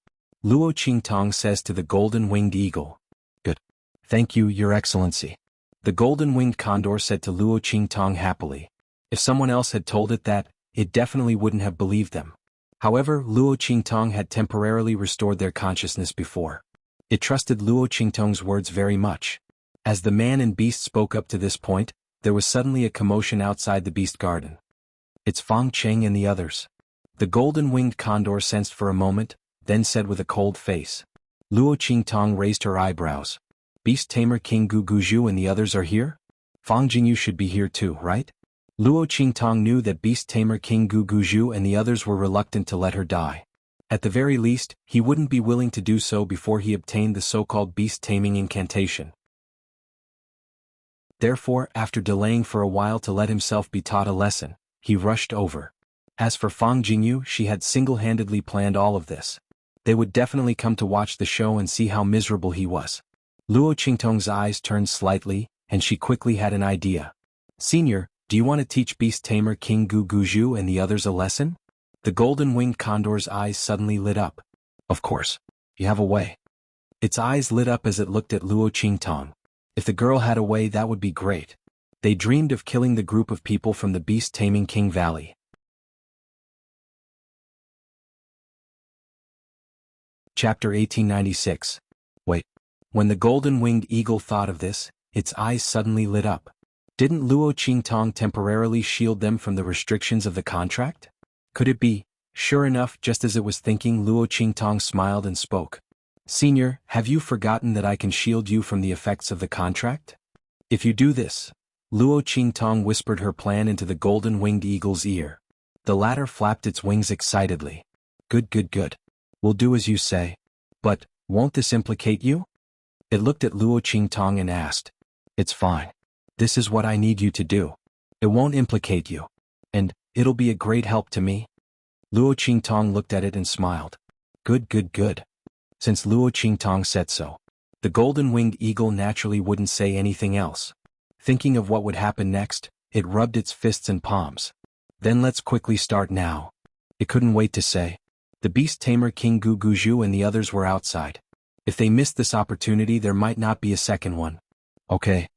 Luo Qingtong says to the golden-winged eagle. Good. Thank you, Your Excellency. The golden-winged condor said to Luo Qingtong happily. If someone else had told it that, it definitely wouldn't have believed them. However, Luo Qingtong had temporarily restored their consciousness before. It trusted Luo Qingtong's words very much. As the man and beast spoke up to this point, there was suddenly a commotion outside the beast garden. It's Fang Cheng and the others. The golden-winged condor sensed for a moment, then said with a cold face. Luo Qingtong raised her eyebrows. Beast Tamer King Guguju and the others are here? Fang Jingyu should be here too, right? Luo Qingtong knew that Beast Tamer King Guguju and the others were reluctant to let her die. At the very least, he wouldn't be willing to do so before he obtained the so-called beast-taming incantation. Therefore, after delaying for a while to let himself be taught a lesson, he rushed over. As for Fang Jingyu, she had single-handedly planned all of this. They would definitely come to watch the show and see how miserable he was. Luo Qingtong's eyes turned slightly, and she quickly had an idea. Senior, do you want to teach Beast Tamer King Guguju and the others a lesson? The golden-winged condor's eyes suddenly lit up. Of course. You have a way. Its eyes lit up as it looked at Luo Qingtong. If the girl had a way, that would be great. They dreamed of killing the group of people from the beast-taming King Valley. Chapter 1896. Wait. When the golden-winged eagle thought of this, its eyes suddenly lit up. Didn't Luo Qingtong temporarily shield them from the restrictions of the contract? Could it be? Sure enough, just as it was thinking, Luo Qingtong smiled and spoke. Senior, have you forgotten that I can shield you from the effects of the contract? If you do this, Luo Qingtong whispered her plan into the golden-winged eagle's ear. The latter flapped its wings excitedly. Good, good, good. We'll do as you say. But, won't this implicate you? It looked at Luo Qingtong and asked. It's fine. This is what I need you to do. It won't implicate you. And, it'll be a great help to me. Luo Qingtong looked at it and smiled. Good, good, good. Since Luo Qingtong said so, the golden-winged eagle naturally wouldn't say anything else. Thinking of what would happen next, it rubbed its fists and palms. Then let's quickly start now. It couldn't wait to say. The beast tamer King Guguju and the others were outside. If they missed this opportunity, there might not be a second one. Okay.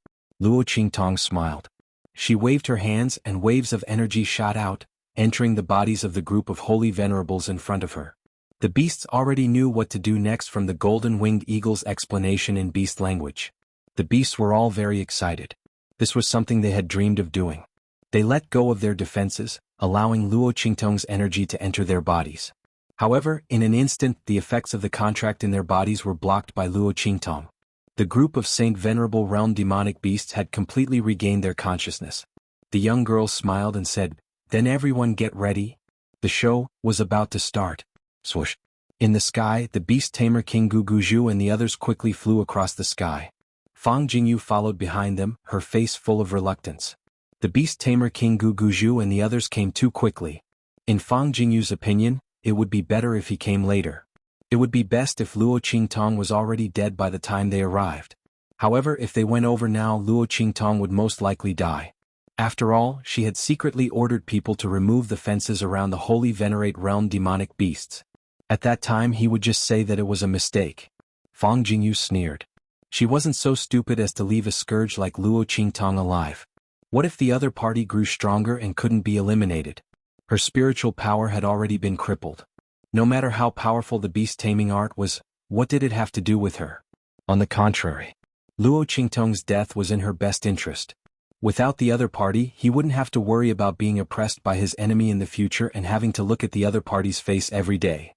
Luo Qingtong smiled. She waved her hands and waves of energy shot out, entering the bodies of the group of holy venerables in front of her. The beasts already knew what to do next from the golden-winged eagle's explanation in beast language. The beasts were all very excited. This was something they had dreamed of doing. They let go of their defenses, allowing Luo Qingtong's energy to enter their bodies. However, in an instant, the effects of the contract in their bodies were blocked by Luo Qingtong. The group of Saint Venerable Realm demonic beasts had completely regained their consciousness. The young girl smiled and said, Then everyone get ready. The show was about to start. Swoosh. In the sky, the beast tamer King Guguju and the others quickly flew across the sky. Fang Jingyu followed behind them, her face full of reluctance. The beast tamer King Guguju and the others came too quickly. In Fang Jingyu's opinion, it would be better if he came later. It would be best if Luo Qingtong was already dead by the time they arrived. However, if they went over now, Luo Qingtong would most likely die. After all, she had secretly ordered people to remove the fences around the holy venerate realm demonic beasts. At that time he would just say that it was a mistake. Fang Jingyu sneered. She wasn't so stupid as to leave a scourge like Luo Qingtong alive. What if the other party grew stronger and couldn't be eliminated? Her spiritual power had already been crippled. No matter how powerful the beast-taming art was, what did it have to do with her? On the contrary, Luo Qingtong's death was in her best interest. Without the other party, he wouldn't have to worry about being oppressed by his enemy in the future and having to look at the other party's face every day.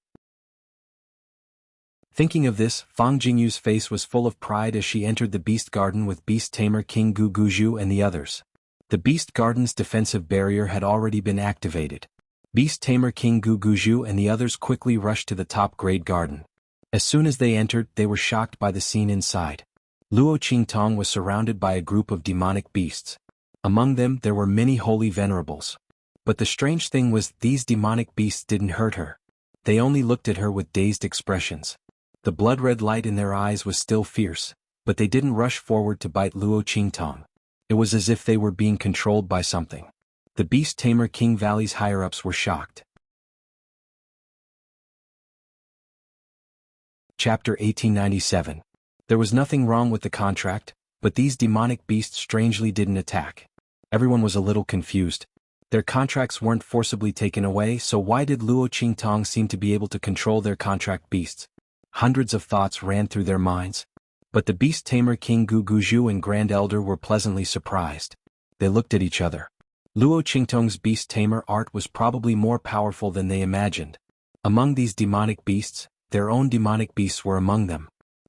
Thinking of this, Fang Jingyu's face was full of pride as she entered the beast garden with beast tamer King Gu Guju and the others. The beast garden's defensive barrier had already been activated. Beast tamer King Gu Guju and the others quickly rushed to the top-grade garden. As soon as they entered, they were shocked by the scene inside. Luo Qingtong was surrounded by a group of demonic beasts. Among them there were many holy venerables. But the strange thing was, these demonic beasts didn't hurt her. They only looked at her with dazed expressions. The blood-red light in their eyes was still fierce, but they didn't rush forward to bite Luo Qingtong. It was as if they were being controlled by something. The beast tamer King Valley's higher-ups were shocked. Chapter 1897. There was nothing wrong with the contract, but these demonic beasts strangely didn't attack. Everyone was a little confused. Their contracts weren't forcibly taken away, so why did Luo Qingtong seem to be able to control their contract beasts? Hundreds of thoughts ran through their minds. But the beast tamer King Gu Guju and Grand Elder were pleasantly surprised. They looked at each other. Luo Qingtong's beast tamer art was probably more powerful than they imagined. Among these demonic beasts, their own demonic beasts were among them.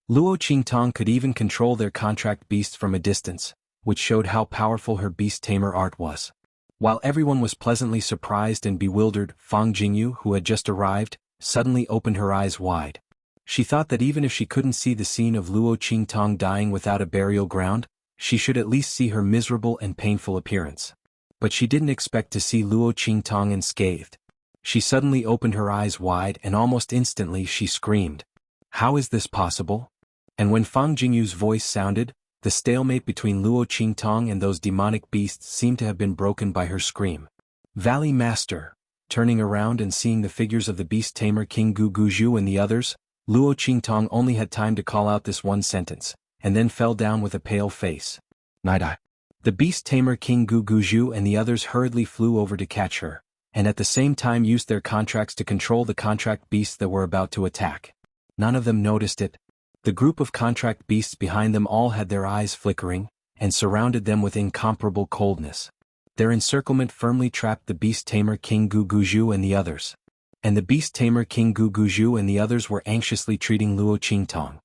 Luo Qingtong could even control their contract beasts from a distance, which showed how powerful her beast tamer art was. While everyone was pleasantly surprised and bewildered, Fang Jingyu, who had just arrived, suddenly opened her eyes wide. She thought that even if she couldn't see the scene of Luo Qingtong dying without a burial ground, she should at least see her miserable and painful appearance. But she didn't expect to see Luo Qingtong unscathed. She suddenly opened her eyes wide and almost instantly she screamed. How is this possible? And when Fang Jingyu's voice sounded, the stalemate between Luo Qingtong and those demonic beasts seemed to have been broken by her scream. Valley Master. Turning around and seeing the figures of the beast tamer King Gu Guju and the others, Luo Qingtong only had time to call out this one sentence, and then fell down with a pale face. Night-eye. The beast tamer King Gu Guju and the others hurriedly flew over to catch her, and at the same time used their contracts to control the contract beasts that were about to attack. None of them noticed it. The group of contract beasts behind them all had their eyes flickering, and surrounded them with incomparable coldness. Their encirclement firmly trapped the beast tamer King Gu Guju and the others. And the beast tamer King Gu Guju and the others were anxiously treating Luo Qingtong.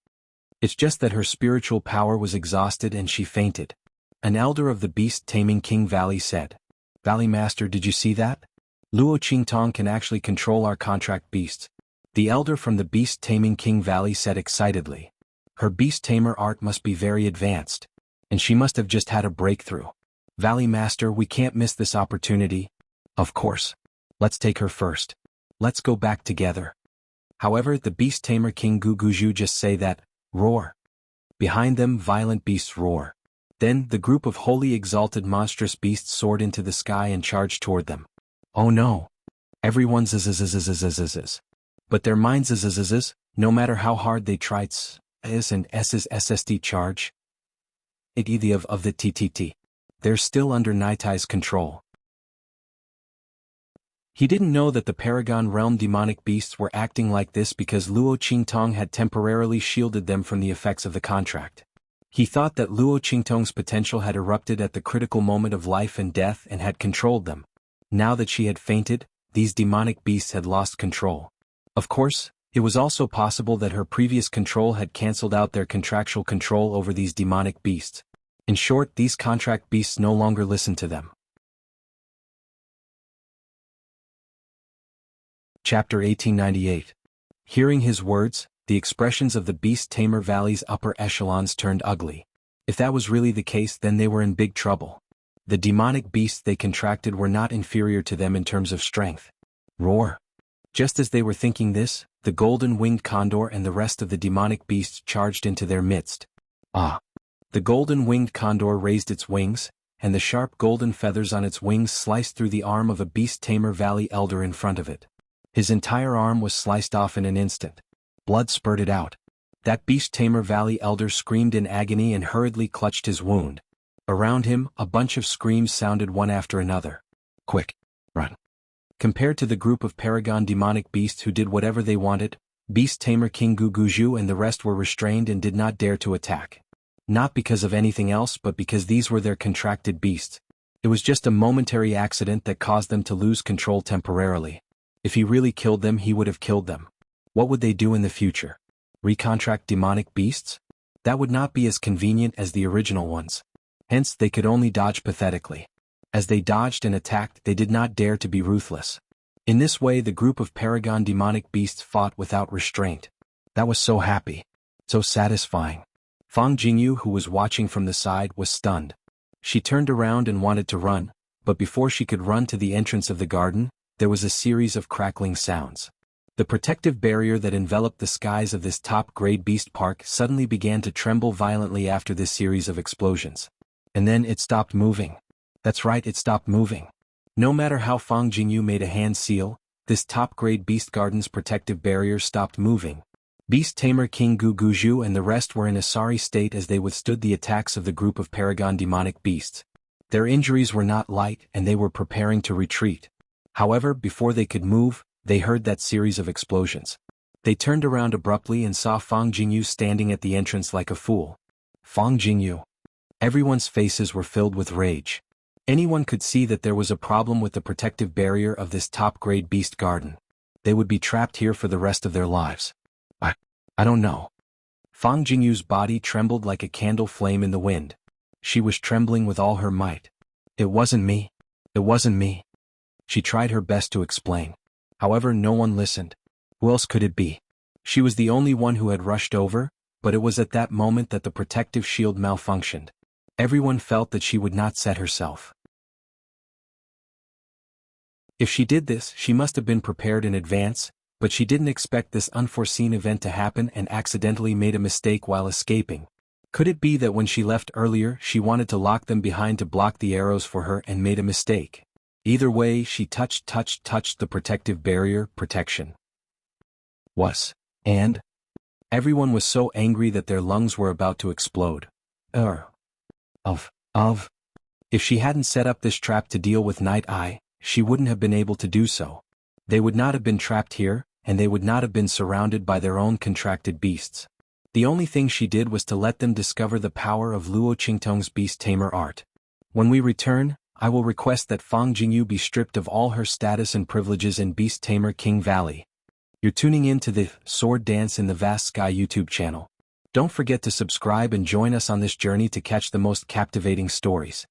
It's just that her spiritual power was exhausted and she fainted. An elder of the beast taming King Valley said, Valley Master, did you see that? Luo Qingtong can actually control our contract beasts. The elder from the beast taming King Valley said excitedly. Her beast tamer art must be very advanced. And she must have just had a breakthrough. Valley Master, we can't miss this opportunity. Of course. Let's take her first. Let's go back together. However, the beast tamer King Gu Guju just say that, roar. Behind them violent beasts roar. Then, the group of holy exalted monstrous beasts soared into the sky and charged toward them. Oh no! Everyone zzzzzzzzzzzzz. But their minds zzzzzzz, no matter how hard they tried s and s's SSD charge. It either of the TTT. They're still under Nitai's control. He didn't know that the Paragon Realm demonic beasts were acting like this because Luo Qingtong had temporarily shielded them from the effects of the contract. He thought that Luo Qingtong's potential had erupted at the critical moment of life and death and had controlled them. Now that she had fainted, these demonic beasts had lost control. Of course, it was also possible that her previous control had cancelled out their contractual control over these demonic beasts. In short, these contract beasts no longer listened to them. Chapter 1898. Hearing his words, the expressions of the beast tamer Valley's upper echelons turned ugly. If that was really the case, then they were in big trouble. The demonic beasts they contracted were not inferior to them in terms of strength. Roar! Just as they were thinking this, the golden-winged condor and the rest of the demonic beasts charged into their midst. Ah! The golden-winged condor raised its wings, and the sharp golden feathers on its wings sliced through the arm of a beast tamer Valley elder in front of it. His entire arm was sliced off in an instant. Blood spurted out. That beast tamer Valley elder screamed in agony and hurriedly clutched his wound. Around him, a bunch of screams sounded one after another. Quick! Run! Compared to the group of Paragon demonic beasts who did whatever they wanted, beast tamer King Gu Guju and the rest were restrained and did not dare to attack. Not because of anything else but because these were their contracted beasts. It was just a momentary accident that caused them to lose control temporarily. If he really killed them, he would have killed them. What would they do in the future? Recontract demonic beasts? That would not be as convenient as the original ones. Hence, they could only dodge pathetically. As they dodged and attacked, they did not dare to be ruthless. In this way, the group of paragon demonic beasts fought without restraint. That was so happy. So satisfying. Fang Jingyu, who was watching from the side, was stunned. She turned around and wanted to run, but before she could run to the entrance of the garden, there was a series of crackling sounds. The protective barrier that enveloped the skies of this top-grade beast park suddenly began to tremble violently after this series of explosions. And then it stopped moving. That's right, it stopped moving. No matter how Fang Jingyu made a hand seal, this top-grade beast garden's protective barrier stopped moving. Beast tamer King Gu Guju and the rest were in a sorry state as they withstood the attacks of the group of paragon demonic beasts. Their injuries were not light and they were preparing to retreat. However, before they could move, they heard that series of explosions. They turned around abruptly and saw Fang Jingyu standing at the entrance like a fool. Fang Jingyu. Everyone's faces were filled with rage. Anyone could see that there was a problem with the protective barrier of this top-grade beast garden. They would be trapped here for the rest of their lives. I don't know. Fang Jingyu's body trembled like a candle flame in the wind. She was trembling with all her might. It wasn't me. It wasn't me. She tried her best to explain. However, no one listened. Who else could it be? She was the only one who had rushed over, but it was at that moment that the protective shield malfunctioned. Everyone felt that she would not set herself. If she did this, she must have been prepared in advance, but she didn't expect this unforeseen event to happen and accidentally made a mistake while escaping. Could it be that when she left earlier, she wanted to lock them behind to block the arrows for her and made a mistake? Either way, she touched the protective barrier, protection. And? Everyone was so angry that their lungs were about to explode. If she hadn't set up this trap to deal with Night Eye, she wouldn't have been able to do so. They would not have been trapped here, and they would not have been surrounded by their own contracted beasts. The only thing she did was to let them discover the power of Luo Qingtong's beast tamer art. When we return, I will request that Fang Jingyu be stripped of all her status and privileges in Beast Tamer King Valley. You're tuning in to the Sword Dance in the Vast Sky YouTube channel. Don't forget to subscribe and join us on this journey to catch the most captivating stories.